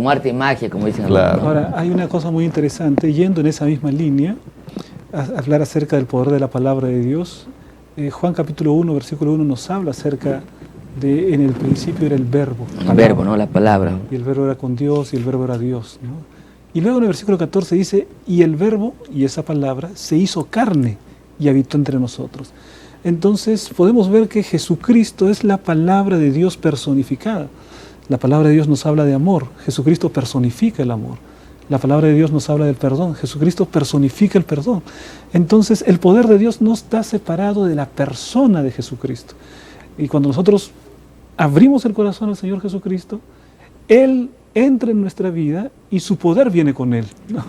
arte y magia, como dicen. Claro. Ahora, hay una cosa muy interesante, yendo en esa misma línea, a hablar acerca del poder de la palabra de Dios. Juan capítulo 1, versículo 1 nos habla acerca de, en el principio era el verbo. El verbo, ¿no? La palabra. Y el verbo era con Dios y el verbo era Dios, ¿no? Y luego en el versículo 14 dice, y el verbo, y esa palabra, se hizo carne y habitó entre nosotros. Entonces podemos ver que Jesucristo es la palabra de Dios personificada. La palabra de Dios nos habla de amor, Jesucristo personifica el amor. La palabra de Dios nos habla del perdón, Jesucristo personifica el perdón. Entonces el poder de Dios no está separado de la persona de Jesucristo. Y cuando nosotros abrimos el corazón al Señor Jesucristo, Él entra en nuestra vida y su poder viene con Él, ¿no?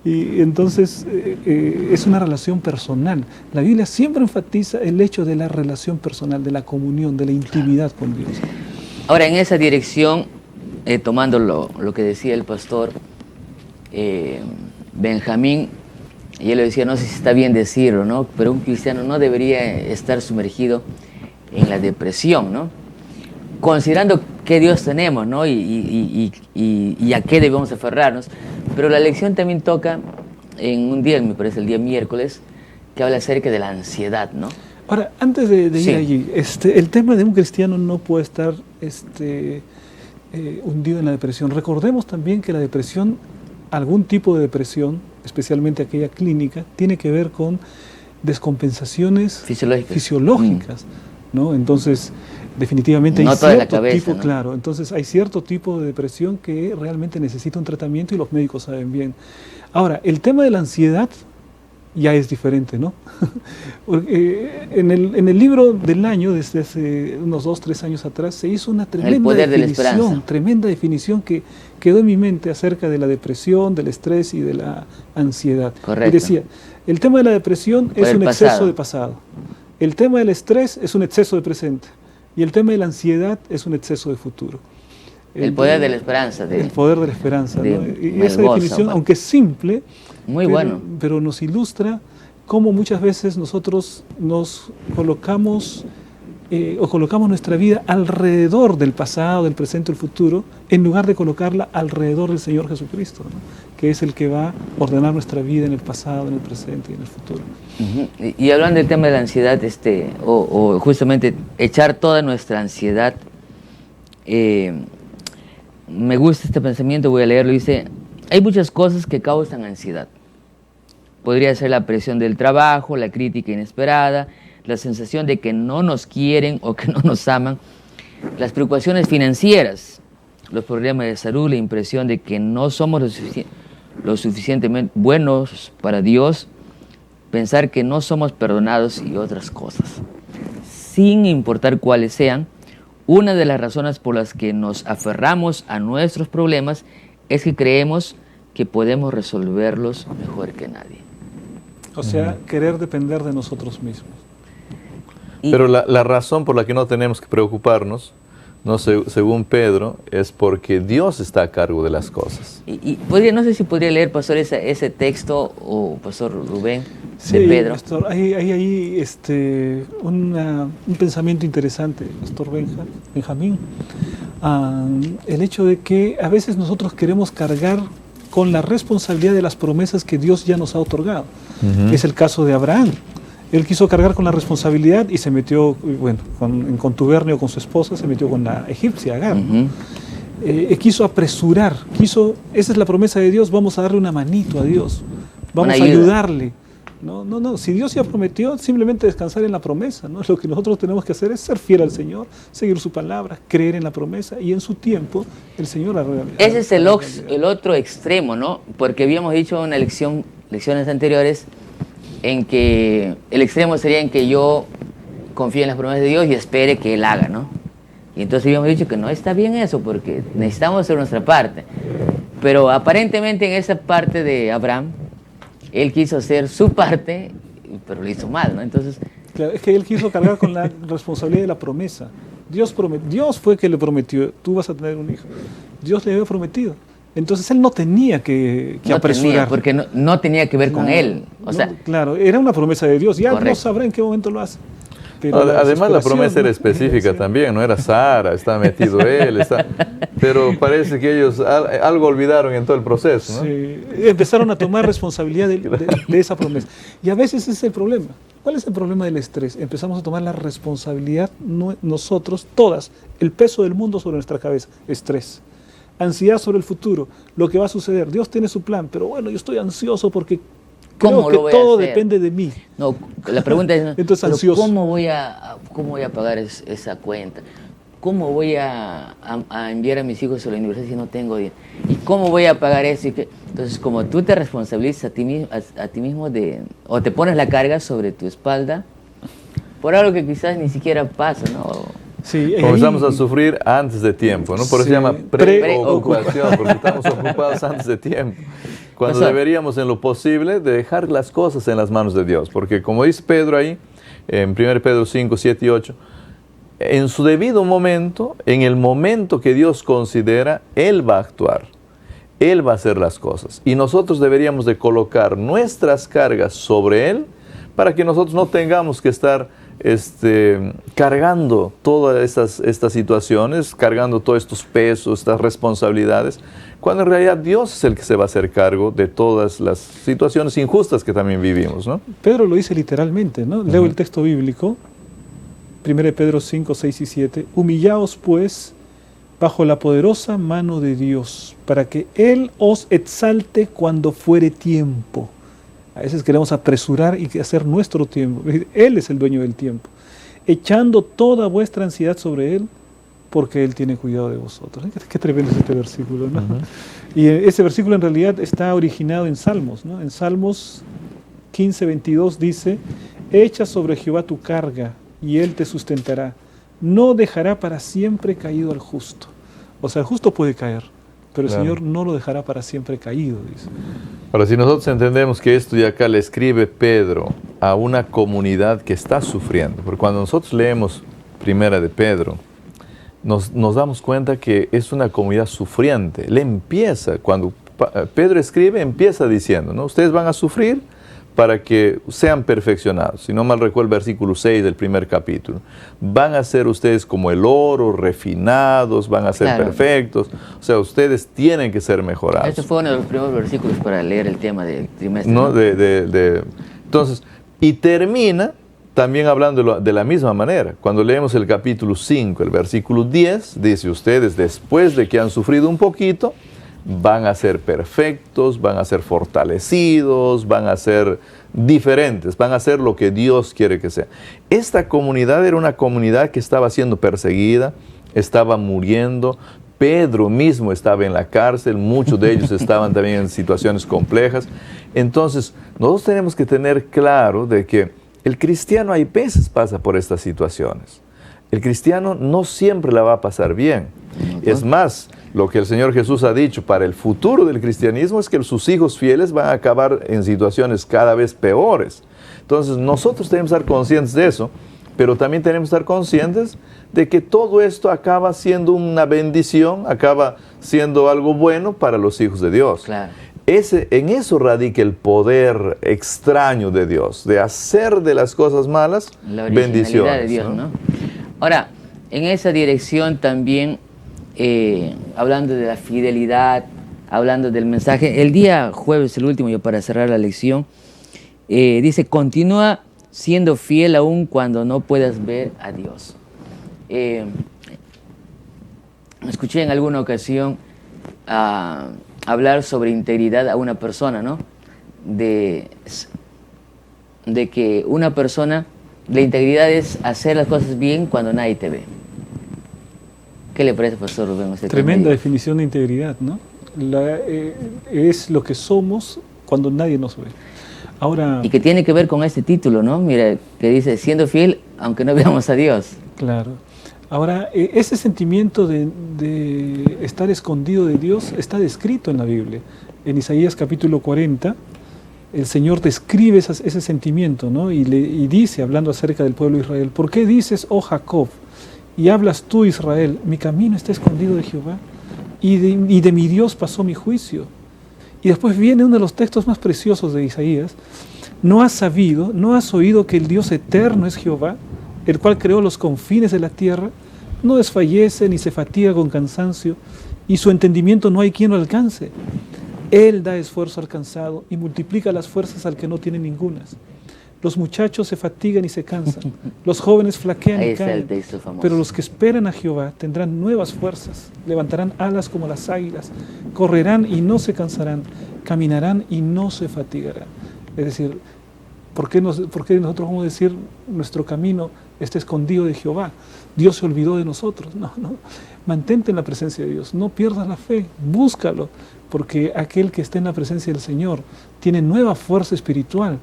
Y entonces es una relación personal. La Biblia siempre enfatiza el hecho de la relación personal, de la comunión, de la intimidad con Dios. Ahora, en esa dirección, tomando lo que decía el pastor Benjamín, y él le decía, no sé si está bien decirlo, ¿no? Pero un cristiano no debería estar sumergido en la depresión, ¿no? Considerando qué Dios tenemos, ¿no? Y a qué debemos aferrarnos. Pero la lección también toca en un día, me parece el día miércoles, que habla acerca de la ansiedad, ¿no? Ahora, antes de ir allí, el tema de un cristiano no puede estar hundido en la depresión. Recordemos también que la depresión, algún tipo de depresión, especialmente aquella clínica, tiene que ver con descompensaciones Fisiológicas. fisiológicas, ¿no? Entonces, definitivamente No hay toda la cierto cabeza, tipo, ¿no? claro, entonces hay cierto tipo de depresión que realmente necesita un tratamiento y los médicos saben bien. Ahora, el tema de la ansiedad ya es diferente, ¿no? Porque en el libro del año, desde hace unos 2, 3 años atrás, se hizo una poder de la esperanza. tremenda definición que quedó en mi mente acerca de la depresión, del estrés y de la ansiedad. Correcto. Y decía, el tema de la depresión Por es el un pasado. exceso de pasado. El tema del estrés es un exceso de presente. Y el tema de la ansiedad es un exceso de futuro. El poder de la esperanza. El poder de la esperanza, de ¿no? Y esa Melgoza, definición, bueno. aunque es simple, Muy bueno. pero nos ilustra cómo muchas veces nosotros nos colocamos o colocamos nuestra vida alrededor del pasado, del presente, del futuro, en lugar de colocarla alrededor del Señor Jesucristo, ¿no? Que es el que va a ordenar nuestra vida en el pasado, en el presente y en el futuro. Ujú. Y hablando del tema de la ansiedad, o justamente echar toda nuestra ansiedad, me gusta este pensamiento, voy a leerlo, dice, hay muchas cosas que causan ansiedad. Podría ser la presión del trabajo, la crítica inesperada, la sensación de que no nos quieren o que no nos aman, las preocupaciones financieras, los problemas de salud, la impresión de que no somos lo suficientemente buenos para Dios, pensar que no somos perdonados y otras cosas. Sin importar cuáles sean, una de las razones por las que nos aferramos a nuestros problemas es que creemos que podemos resolverlos mejor que nadie. O sea, querer depender de nosotros mismos. Pero la razón por la que no tenemos que preocuparnos, no según Pedro, es porque Dios está a cargo de las cosas. No sé si podría leer, pastor, ese texto, o pastor Rubén, Sí, de Pedro. pastor, hay un pensamiento interesante, pastor Benjamín. El hecho de que a veces nosotros queremos cargar con la responsabilidad de las promesas que Dios ya nos ha otorgado. Es el caso de Abraham. Él quiso cargar con la responsabilidad y se metió, bueno, en contubernio con su esposa, se metió con la egipcia, Agar. Quiso apresurar, esa es la promesa de Dios, vamos a darle una manito a Dios, vamos a ayudarle. No, si Dios ya prometió, simplemente descansar en la promesa, ¿no? Lo que nosotros tenemos que hacer es ser fiel al Señor, seguir su palabra, creer en la promesa y en su tiempo el Señor la realiza. Ese es el otro extremo, ¿no? Porque habíamos dicho en lecciones anteriores en que el extremo sería en que yo confíe en las promesas de Dios y espere que Él haga, ¿no? Y entonces habíamos dicho que no está bien eso porque necesitamos hacer nuestra parte. Pero aparentemente en esa parte de Abraham, él quiso hacer su parte, pero lo hizo mal, ¿no? Entonces, claro, es que él quiso cargar con la responsabilidad de la promesa. Dios fue que le prometió, tú vas a tener un hijo. Dios le había prometido. Entonces él no tenía que apresurar. Porque no tenía que ver con él. O sea, claro, era una promesa de Dios. Ya correcto. Dios sabrá en qué momento lo hace. Además la promesa era específica también, no era Sara, está metido él, pero parece que ellos algo olvidaron en todo el proceso, ¿no? Sí, empezaron a tomar responsabilidad de esa promesa. Y a veces ese es el problema. ¿Cuál es el problema del estrés? Empezamos a tomar la responsabilidad nosotros, todas, el peso del mundo sobre nuestra cabeza, estrés. Ansiedad sobre el futuro, lo que va a suceder. Dios tiene su plan, pero bueno, yo estoy ansioso porque creo que todo depende de mí. No, la pregunta es, entonces, ansioso. ¿cómo voy a pagar esa cuenta? ¿Cómo voy a enviar a mis hijos a la universidad si no tengo dinero? ¿Y cómo voy a pagar eso? Entonces, como tú te responsabilizas a ti mismo o te pones la carga sobre tu espalda por algo que quizás ni siquiera pasa, ¿no? Sí, comenzamos a sufrir antes de tiempo, ¿no? Por eso se llama preocupación, porque estamos ocupados antes de tiempo. Cuando deberíamos, en lo posible, dejar las cosas en las manos de Dios. Porque como dice Pedro ahí, en 1 Pedro 5, 7 y 8, en su debido momento, en el momento que Dios considera, Él va a actuar. Él va a hacer las cosas. Y nosotros deberíamos de colocar nuestras cargas sobre Él para que nosotros no tengamos que estar cargando todas estas situaciones, cargando todos estos pesos, estas responsabilidades, cuando en realidad Dios es el que se va a hacer cargo de todas las situaciones injustas que también vivimos, ¿no? Pedro lo dice literalmente, ¿no? Leo el texto bíblico, 1 Pedro 5, 6 y 7. Humillaos pues bajo la poderosa mano de Dios, para que Él os exalte cuando fuere tiempo, A veces queremos apresurar y hacer nuestro tiempo. Él es el dueño del tiempo. Echando toda vuestra ansiedad sobre Él, porque Él tiene cuidado de vosotros. Qué tremendo es este versículo, ¿no? Y ese versículo en realidad está originado en Salmos, ¿no? En Salmos 15:22 dice: echa sobre Jehová tu carga, y Él te sustentará. No dejará para siempre caído al justo. O sea, el justo puede caer, pero el Señor no lo dejará para siempre caído, dice. Ahora, si nosotros entendemos que esto de acá le escribe Pedro a una comunidad que está sufriendo, porque cuando nosotros leemos Primera de Pedro, nos damos cuenta que es una comunidad sufriente. Le empieza, cuando Pedro escribe, empieza diciendo, ¿no? Ustedes van a sufrir para que sean perfeccionados. Si no mal recuerdo el versículo 6 del primer capítulo. Van a ser ustedes como el oro, refinados, van a ser perfectos. O sea, ustedes tienen que ser mejorados. Este fue uno de los primeros versículos para leer el tema del trimestre. ¿No? Entonces, y termina también hablando de la misma manera. Cuando leemos el capítulo 5, el versículo 10, dice: ustedes, después de que han sufrido un poquito, van a ser perfectos, van a ser fortalecidos, van a ser diferentes, van a ser lo que Dios quiere que sea. Esta comunidad era una comunidad que estaba siendo perseguida, estaba muriendo. Pedro mismo estaba en la cárcel, muchos de ellos estaban también en situaciones complejas. Entonces, nosotros tenemos que tener claro de que el cristiano hay veces pasa por estas situaciones. El cristiano no siempre la va a pasar bien. Es más, lo que el Señor Jesús ha dicho para el futuro del cristianismo es que sus hijos fieles van a acabar en situaciones cada vez peores. Entonces, nosotros tenemos que estar conscientes de eso, pero también tenemos que estar conscientes de que todo esto acaba siendo una bendición, acaba siendo algo bueno para los hijos de Dios. Claro. En eso radica el poder extraño de Dios, de hacer de las cosas malas bendiciones. De Dios, ¿no? Ahora, en esa dirección también, hablando de la fidelidad, hablando del mensaje, el día jueves, el último, yo para cerrar la lección, dice: continúa siendo fiel aún cuando no puedas ver a Dios. Escuché en alguna ocasión hablar sobre integridad a una persona, ¿no? De que una persona, la integridad es hacer las cosas bien cuando nadie te ve. ¿Qué le parece, Pastor Rubén? Tremenda definición de integridad, ¿no? Es lo que somos cuando nadie nos ve. Ahora, y que tiene que ver con este título, ¿no? Mira, que dice: siendo fiel aunque no veamos a Dios. Claro. Ahora, ese sentimiento de estar escondido de Dios está descrito en la Biblia. En Isaías capítulo 40, el Señor describe ese sentimiento, ¿no? Y dice, hablando acerca del pueblo de Israel: ¿por qué dices, oh Jacob, y hablas tú, Israel, mi camino está escondido de Jehová, y de mi Dios pasó mi juicio? Y después viene uno de los textos más preciosos de Isaías: ¿no has sabido, no has oído que el Dios eterno es Jehová, el cual creó los confines de la tierra? No desfallece ni se fatiga con cansancio, y su entendimiento no hay quien lo alcance. Él da esfuerzo al cansado y multiplica las fuerzas al que no tiene ningunas. Los muchachos se fatigan y se cansan, los jóvenes flaquean y caen, pero los que esperan a Jehová tendrán nuevas fuerzas, levantarán alas como las águilas, correrán y no se cansarán, caminarán y no se fatigarán. Es decir, ¿por qué nosotros vamos a decir nuestro camino está escondido de Jehová? Dios se olvidó de nosotros. No. Mantente en la presencia de Dios, no pierdas la fe, búscalo, porque aquel que está en la presencia del Señor tiene nueva fuerza espiritual.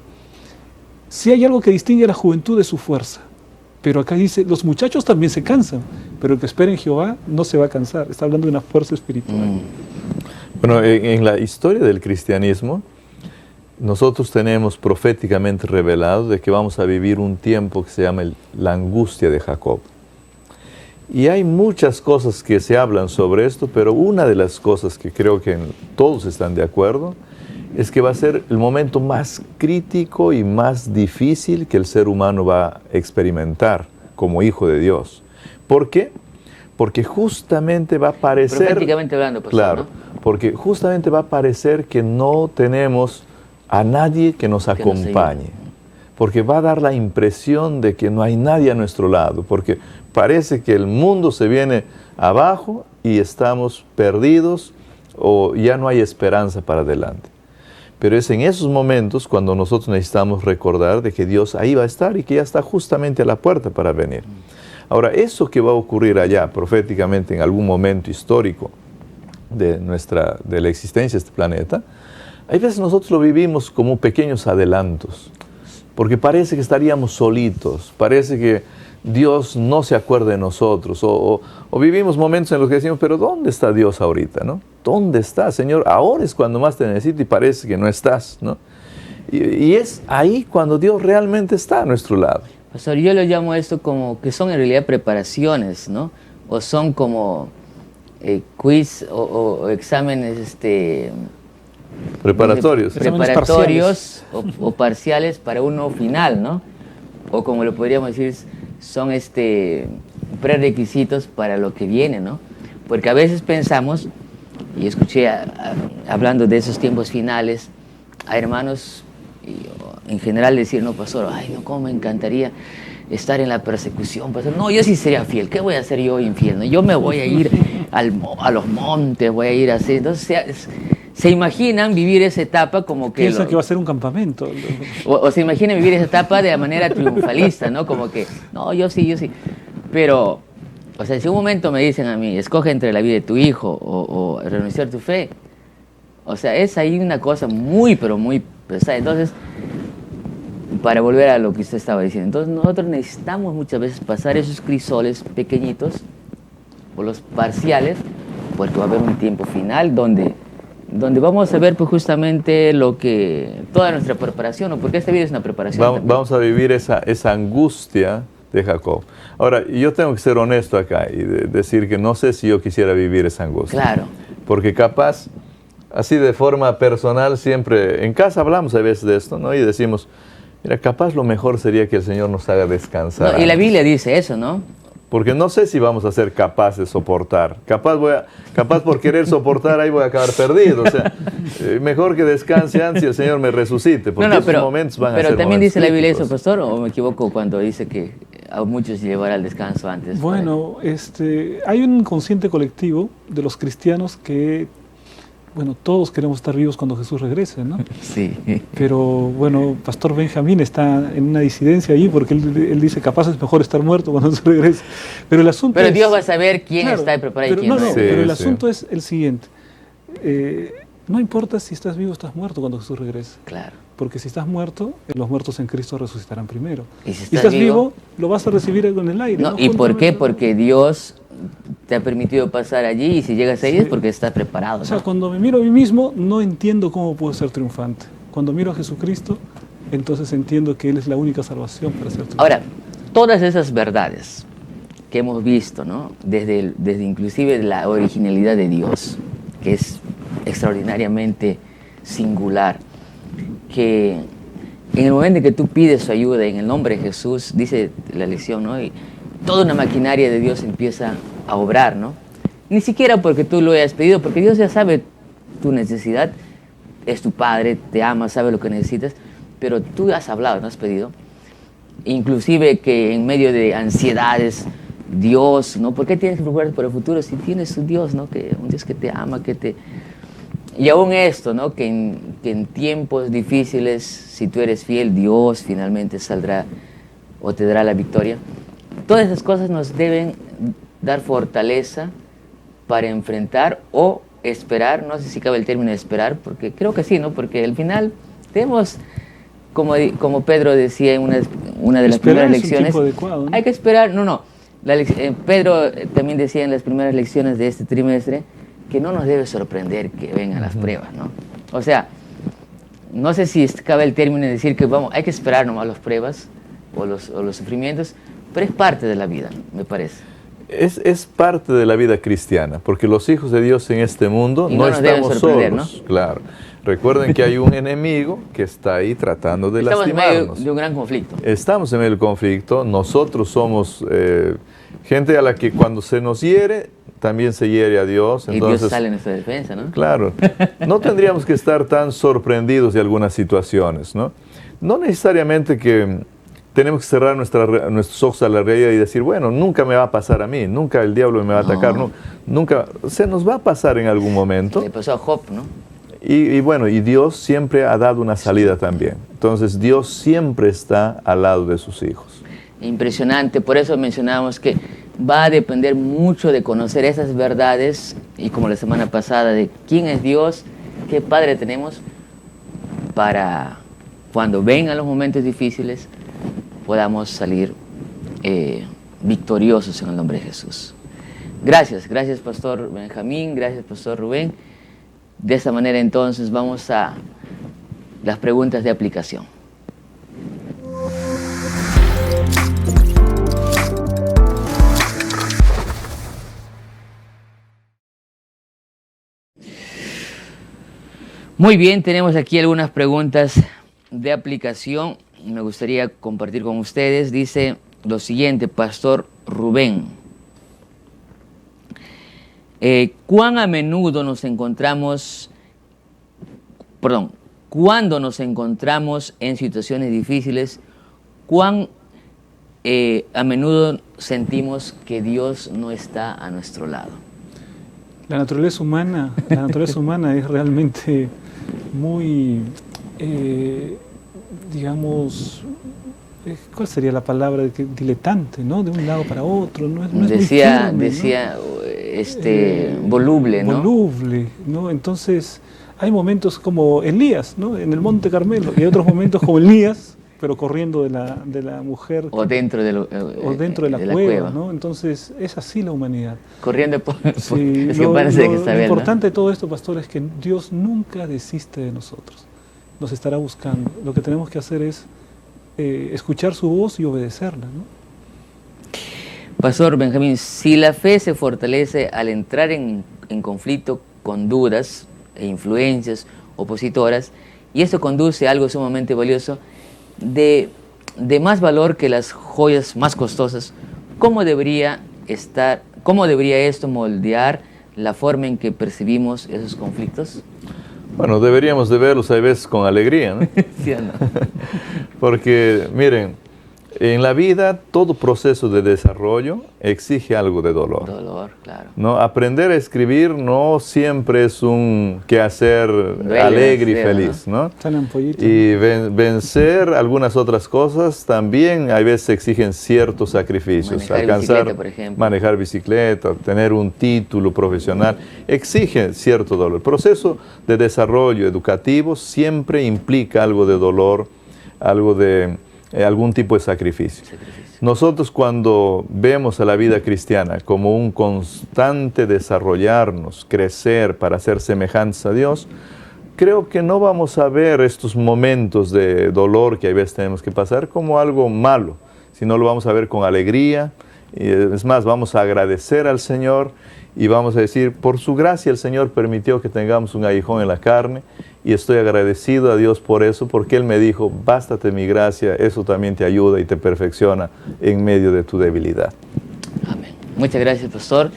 Si hay algo que distingue a la juventud de su fuerza, pero acá dice: los muchachos también se cansan, pero el que espera en Jehová no se va a cansar. Está hablando de una fuerza espiritual. Bueno, en la historia del cristianismo, nosotros tenemos proféticamente revelado de que vamos a vivir un tiempo que se llama la angustia de Jacob. Y hay muchas cosas que se hablan sobre esto, pero una de las cosas que creo que todos están de acuerdo es que va a ser el momento más crítico y más difícil que el ser humano va a experimentar como hijo de Dios. ¿Por qué? Porque justamente va a parecer... Proféticamente hablando, pastor, claro, ¿no? Porque justamente va a parecer que no tenemos a nadie que nos acompañe. Porque va a dar la impresión de que no hay nadie a nuestro lado. Porque parece que el mundo se viene abajo y estamos perdidos o ya no hay esperanza para adelante. Pero es en esos momentos cuando nosotros necesitamos recordar de que Dios ahí va a estar y que ya está justamente a la puerta para venir. Ahora, eso que va a ocurrir allá proféticamente en algún momento histórico de la existencia de este planeta, hay veces nosotros lo vivimos como pequeños adelantos, porque parece que estaríamos solitos, parece que Dios no se acuerda de nosotros, o vivimos momentos en los que decimos, pero ¿dónde está Dios ahorita, no? ¿Dónde está, Señor? Ahora es cuando más te necesito y parece que no estás, ¿no? Y es ahí cuando Dios realmente está a nuestro lado. Pastor, yo lo llamo esto como que son en realidad preparaciones, ¿no? O son como quiz o exámenes Preparatorios. preparatorios o parciales para uno final, ¿no? O como lo podríamos decir, son prerequisitos para lo que viene, ¿no? Porque a veces pensamos, y escuché hablando de esos tiempos finales, a hermanos en general decir, no, pastor, ay, no, cómo me encantaría estar en la persecución, pastor. No, yo sí sería fiel, ¿qué voy a hacer yo infiel? ¿No? Yo me voy a ir a los montes, voy a ir así. Entonces se imaginan vivir esa etapa como que... Piensa que va a ser un campamento. O se imaginan vivir esa etapa de manera triunfalista, ¿no? Como que, no, yo sí. Pero, o sea, si un momento me dicen a mí, escoge entre la vida de tu hijo o renunciar a tu fe, o sea, es ahí una cosa muy, pero muy pesada. Entonces, para volver a lo que usted estaba diciendo, entonces nosotros necesitamos muchas veces pasar esos crisoles pequeñitos, o los parciales, porque va a haber un tiempo final donde vamos a ver pues justamente toda nuestra preparación, ¿no? Porque esta vida es una preparación. Vamos a vivir esa angustia de Jacob. Ahora, yo tengo que ser honesto acá y decir que no sé si yo quisiera vivir esa angustia. Claro. Porque capaz, así de forma personal, siempre, en casa hablamos a veces de esto, ¿no? Y decimos, mira, capaz lo mejor sería que el Señor nos haga descansar. No, y la Biblia dice eso, ¿no? Porque no sé si vamos a ser capaces de soportar. Capaz por querer soportar ahí voy a acabar perdido. O sea, mejor que descanse antes y el Señor me resucite. Porque esos momentos van a ser. Pero también dice la Biblia eso, críticos. pastor, ¿o me equivoco cuando dice que a muchos llevará al descanso antes? Bueno, hay un inconsciente colectivo de los cristianos que, bueno, todos queremos estar vivos cuando Jesús regrese, ¿no? Sí. Pero, bueno, Pastor Benjamín está en una disidencia ahí porque él dice, capaz es mejor estar muerto cuando Jesús regrese. Pero el asunto Pero es, Dios va a saber quién claro, está preparado y quién no. Sí, Sí, pero el sí. asunto es el siguiente. No importa si estás vivo o estás muerto cuando Jesús regrese. Claro. Porque si estás muerto, los muertos en Cristo resucitarán primero. Y si Y estás vivo, lo vas a recibir en el aire. No, ¿no? ¿y por qué? Juntamente. Porque Dios te ha permitido pasar allí y si llegas ahí es porque estás preparado, O sea, ¿no? cuando me miro a mí mismo, no entiendo cómo puedo ser triunfante. Cuando miro a Jesucristo, entonces entiendo que Él es la única salvación para ser triunfante. Ahora, todas esas verdades que hemos visto, ¿no? Desde inclusive la originalidad de Dios, que es extraordinariamente singular, que en el momento en que tú pides su ayuda en el nombre de Jesús, dice la lección, ¿no? Y toda una maquinaria de Dios empieza a obrar, ¿no? Ni siquiera porque tú lo hayas pedido, porque Dios ya sabe tu necesidad, es tu Padre, te ama, sabe lo que necesitas, pero tú has hablado, no has pedido. Inclusive que en medio de ansiedades, Dios, ¿no? ¿Por qué tienes que preocuparte por el futuro si tienes un Dios, ¿no? Un Dios que te ama, que te... Y aún esto, ¿no? Que en tiempos difíciles, si tú eres fiel, Dios finalmente saldrá o te dará la victoria. Todas esas cosas nos deben dar fortaleza para enfrentar o esperar, no sé si cabe el término de esperar, porque creo que sí, ¿no? Porque al final tenemos, como Pedro decía en una de las Esperar primeras es un lecciones, tiempo adecuado, ¿no? hay que esperar, Pedro también decía en las primeras lecciones de este trimestre que no nos debe sorprender que vengan las pruebas, ¿no? O sea, no sé si cabe el término de decir que hay que esperar nomás las pruebas o los sufrimientos, pero es parte de la vida, me parece. Es parte de la vida cristiana, porque los hijos de Dios en este mundo Y no no nos deben estamos sorprender, solos. ¿no? Claro. Recuerden que hay un enemigo que está ahí tratando de Estamos en medio lastimarnos. de un gran conflicto. Estamos en el conflicto, nosotros somos gente a la que cuando se nos hiere, también se hiere a Dios. Y Entonces, Dios sale en nuestra defensa, ¿no? claro, no tendríamos que estar tan sorprendidos de algunas situaciones, ¿no? No necesariamente que tenemos que cerrar nuestros ojos a la realidad y decir, bueno, nunca me va a pasar a mí, nunca el diablo me va a atacar, nunca, se nos va a pasar en algún momento. Le pasó a Job, ¿no? Y bueno, y Dios siempre ha dado una salida también. Entonces Dios siempre está al lado de sus hijos. Impresionante, por eso mencionábamos que va a depender mucho de conocer esas verdades, y como la semana pasada, de quién es Dios, qué Padre tenemos, para cuando vengan los momentos difíciles podamos salir victoriosos en el nombre de Jesús. Gracias Pastor Benjamín, gracias Pastor Rubén. De esta manera entonces vamos a las preguntas de aplicación. Muy bien, tenemos aquí algunas preguntas de aplicación. Me gustaría compartir con ustedes. Dice lo siguiente, Pastor Rubén. Cuando nos encontramos en situaciones difíciles, cuán a menudo sentimos que Dios no está a nuestro lado. La naturaleza humana es realmente muy, digamos, ¿cuál sería la palabra? Diletante, ¿no? De un lado para otro, no es decía, muy firme, ¿no? Voluble, ¿no? Voluble, ¿no? Entonces, hay momentos como Elías, ¿no? En el Monte Carmelo, y hay otros momentos como Elías, pero corriendo de la mujer. O dentro de la cueva, ¿no? Entonces, es así la humanidad. Corriendo sí, es que parece que está bien. Lo importante de todo esto, pastor, es que Dios nunca desiste de nosotros. Nos estará buscando. Lo que tenemos que hacer es escuchar su voz y obedecerla, ¿no? Pastor Benjamín, si la fe se fortalece al entrar en conflicto con dudas e influencias opositoras, y esto conduce a algo sumamente valioso, de más valor que las joyas más costosas, ¿cómo debería esto moldear la forma en que percibimos esos conflictos? Bueno, deberíamos de verlos a veces con alegría, ¿no? ¿Sí o no? Porque, miren, en la vida todo proceso de desarrollo exige algo de dolor. Dolor, claro. ¿No? Aprender a escribir no siempre es un quehacer alegre y feliz, ¿no? Y vencer algunas otras cosas también a veces exigen ciertos sacrificios. Bicicleta, por ejemplo. Manejar bicicleta, tener un título profesional, exige cierto dolor. El proceso de desarrollo educativo siempre implica algo de dolor, algo de algún tipo de sacrificio. Nosotros cuando vemos a la vida cristiana como un constante desarrollarnos, crecer para ser semejantes a Dios, creo que no vamos a ver estos momentos de dolor que a veces tenemos que pasar como algo malo, sino lo vamos a ver con alegría. Y es más, vamos a agradecer al Señor y vamos a decir, por su gracia el Señor permitió que tengamos un aguijón en la carne, y estoy agradecido a Dios por eso, porque Él me dijo, bástate mi gracia, eso también te ayuda y te perfecciona en medio de tu debilidad. Amén. Muchas gracias, pastor.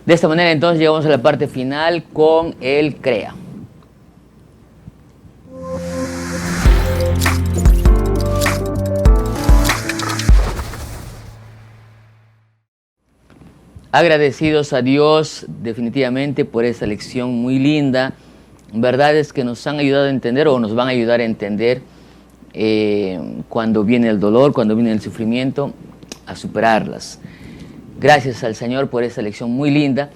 De esta manera entonces llegamos a la parte final con el CREA. Agradecidos a Dios definitivamente por esta lección muy linda, verdades que nos han ayudado a entender o nos van a ayudar a entender cuando viene el dolor, cuando viene el sufrimiento, a superarlas. Gracias al Señor por esta lección muy linda.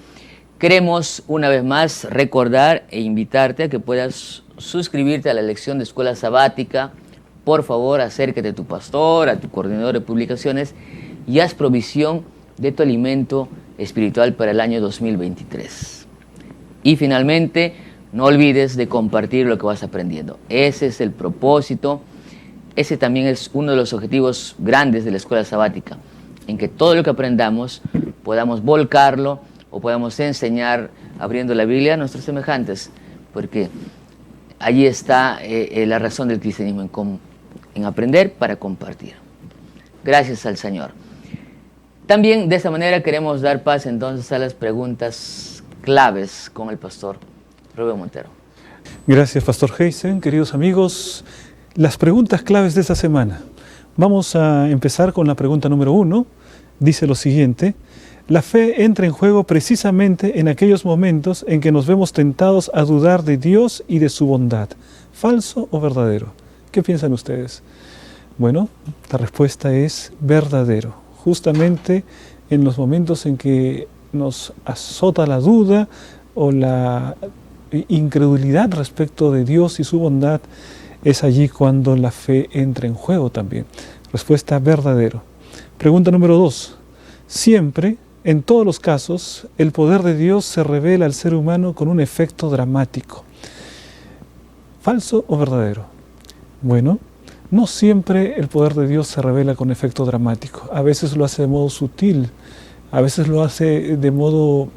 Queremos una vez más recordar e invitarte a que puedas suscribirte a la lección de Escuela Sabática. Por favor, acércate a tu pastor, a tu coordinador de publicaciones y haz provisión de tu alimento espiritual para el año 2023. Y finalmente, no olvides de compartir lo que vas aprendiendo. Ese es el propósito, ese también es uno de los objetivos grandes de la Escuela Sabática, en que todo lo que aprendamos podamos volcarlo o podamos enseñar abriendo la Biblia a nuestros semejantes, porque allí está la razón del cristianismo, en aprender para compartir. Gracias al Señor. También de esta manera queremos dar paso entonces a las preguntas claves con el pastor Rubén Montero. Gracias, Pastor Heisen. Queridos amigos, las preguntas claves de esta semana. Vamos a empezar con la pregunta número 1. Dice lo siguiente: La fe entra en juego precisamente en aquellos momentos en que nos vemos tentados a dudar de Dios y de su bondad. ¿Falso o verdadero? ¿Qué piensan ustedes? Bueno, la respuesta es verdadero. Justamente en los momentos en que nos azota la duda o la incredulidad respecto de Dios y su bondad, es allí cuando la fe entra en juego también. Respuesta verdadero. Pregunta número 2. Siempre, en todos los casos, el poder de Dios se revela al ser humano con un efecto dramático. ¿Falso o verdadero? Bueno, no siempre el poder de Dios se revela con efecto dramático. A veces lo hace de modo sutil, a veces lo hace de modo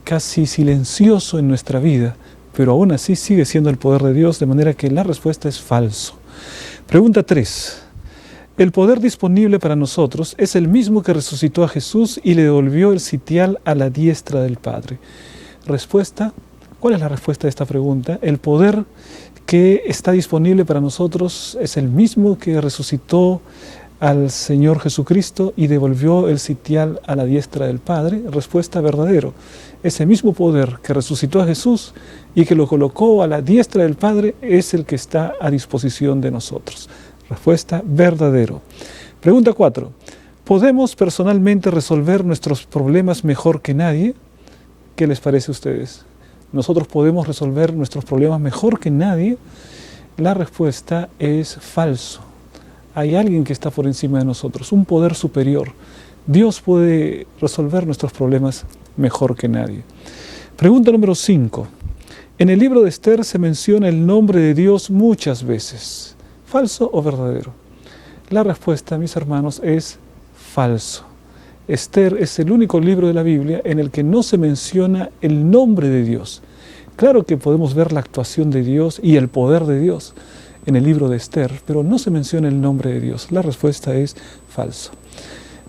casi silencioso en nuestra vida, pero aún así sigue siendo el poder de Dios, de manera que la respuesta es falso. Pregunta 3. El poder disponible para nosotros es el mismo que resucitó a Jesús y le devolvió el sitial a la diestra del Padre. Respuesta. ¿Cuál es la respuesta a esta pregunta? El poder que está disponible para nosotros es el mismo que resucitó al Señor Jesucristo y devolvió el sitial a la diestra del Padre. Respuesta verdadero. Ese mismo poder que resucitó a Jesús y que lo colocó a la diestra del Padre es el que está a disposición de nosotros. Respuesta verdadero. Pregunta 4. ¿Podemos personalmente resolver nuestros problemas mejor que nadie? ¿Qué les parece a ustedes? ¿Nosotros podemos resolver nuestros problemas mejor que nadie? La respuesta es falso. Hay alguien que está por encima de nosotros, un poder superior. Dios puede resolver nuestros problemas mejor que nadie. Pregunta número 5. En el libro de Esther se menciona el nombre de Dios muchas veces. ¿Falso o verdadero? La respuesta, mis hermanos, es falso. Esther es el único libro de la Biblia en el que no se menciona el nombre de Dios. Claro que podemos ver la actuación de Dios y el poder de Dios en el libro de Esther, pero no se menciona el nombre de Dios. La respuesta es falso.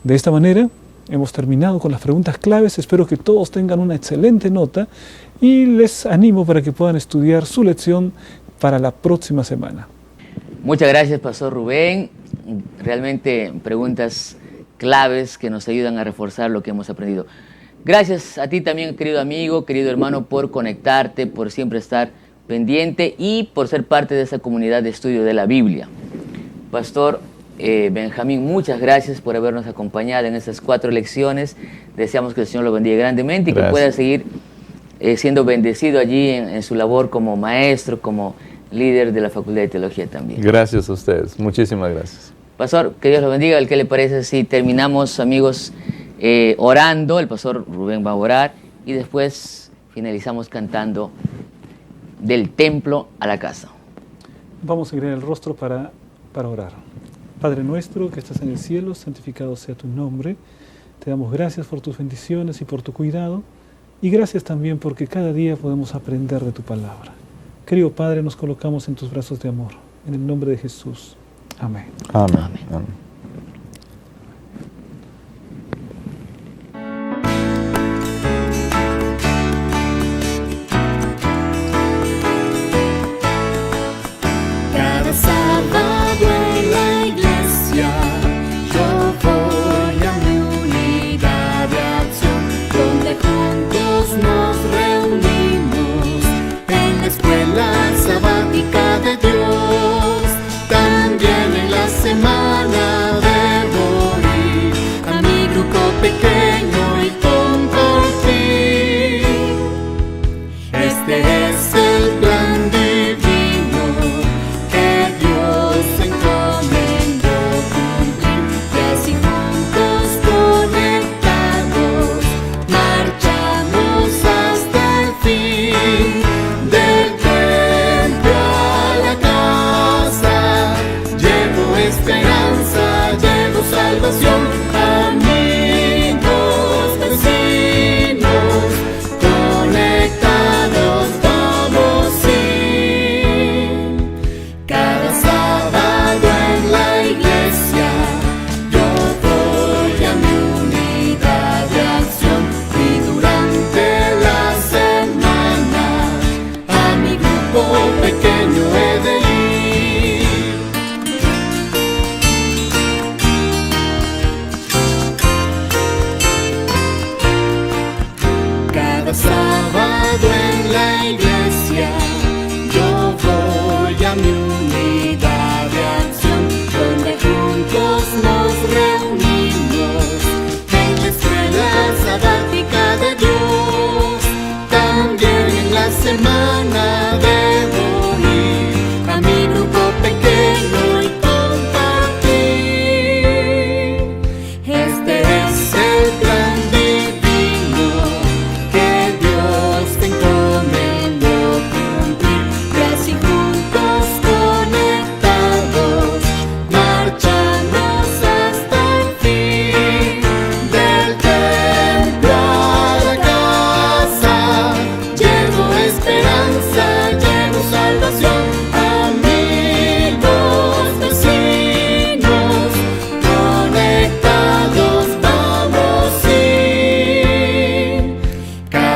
De esta manera, hemos terminado con las preguntas claves. Espero que todos tengan una excelente nota y les animo para que puedan estudiar su lección para la próxima semana. Muchas gracias, Pastor Rubén. Realmente preguntas claves que nos ayudan a reforzar lo que hemos aprendido. Gracias a ti también, querido amigo, querido hermano, por conectarte, por siempre estar pendiente y por ser parte de esta comunidad de estudio de la Biblia. Pastor Benjamín, muchas gracias por habernos acompañado en estas 4 lecciones. Deseamos que el Señor lo bendiga grandemente y que pueda seguir siendo bendecido allí en su labor como maestro, como líder de la Facultad de Teología también. Gracias a ustedes, muchísimas gracias. Pastor, que Dios lo bendiga. ¿Qué le parece si terminamos, amigos, orando? El pastor Rubén va a orar y después finalizamos cantando del templo a la casa. Vamos a inclinar el rostro para orar. Padre nuestro que estás en el cielo, santificado sea tu nombre. Te damos gracias por tus bendiciones y por tu cuidado. Y gracias también porque cada día podemos aprender de tu palabra. Querido Padre, nos colocamos en tus brazos de amor. En el nombre de Jesús. Amén. Amén. Amén. Amén. Cada sábado en la iglesia yo voy a mi unidad de acción, donde juntos nos reunimos en la escuela sabática de Dios. También en la semana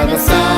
cada sábado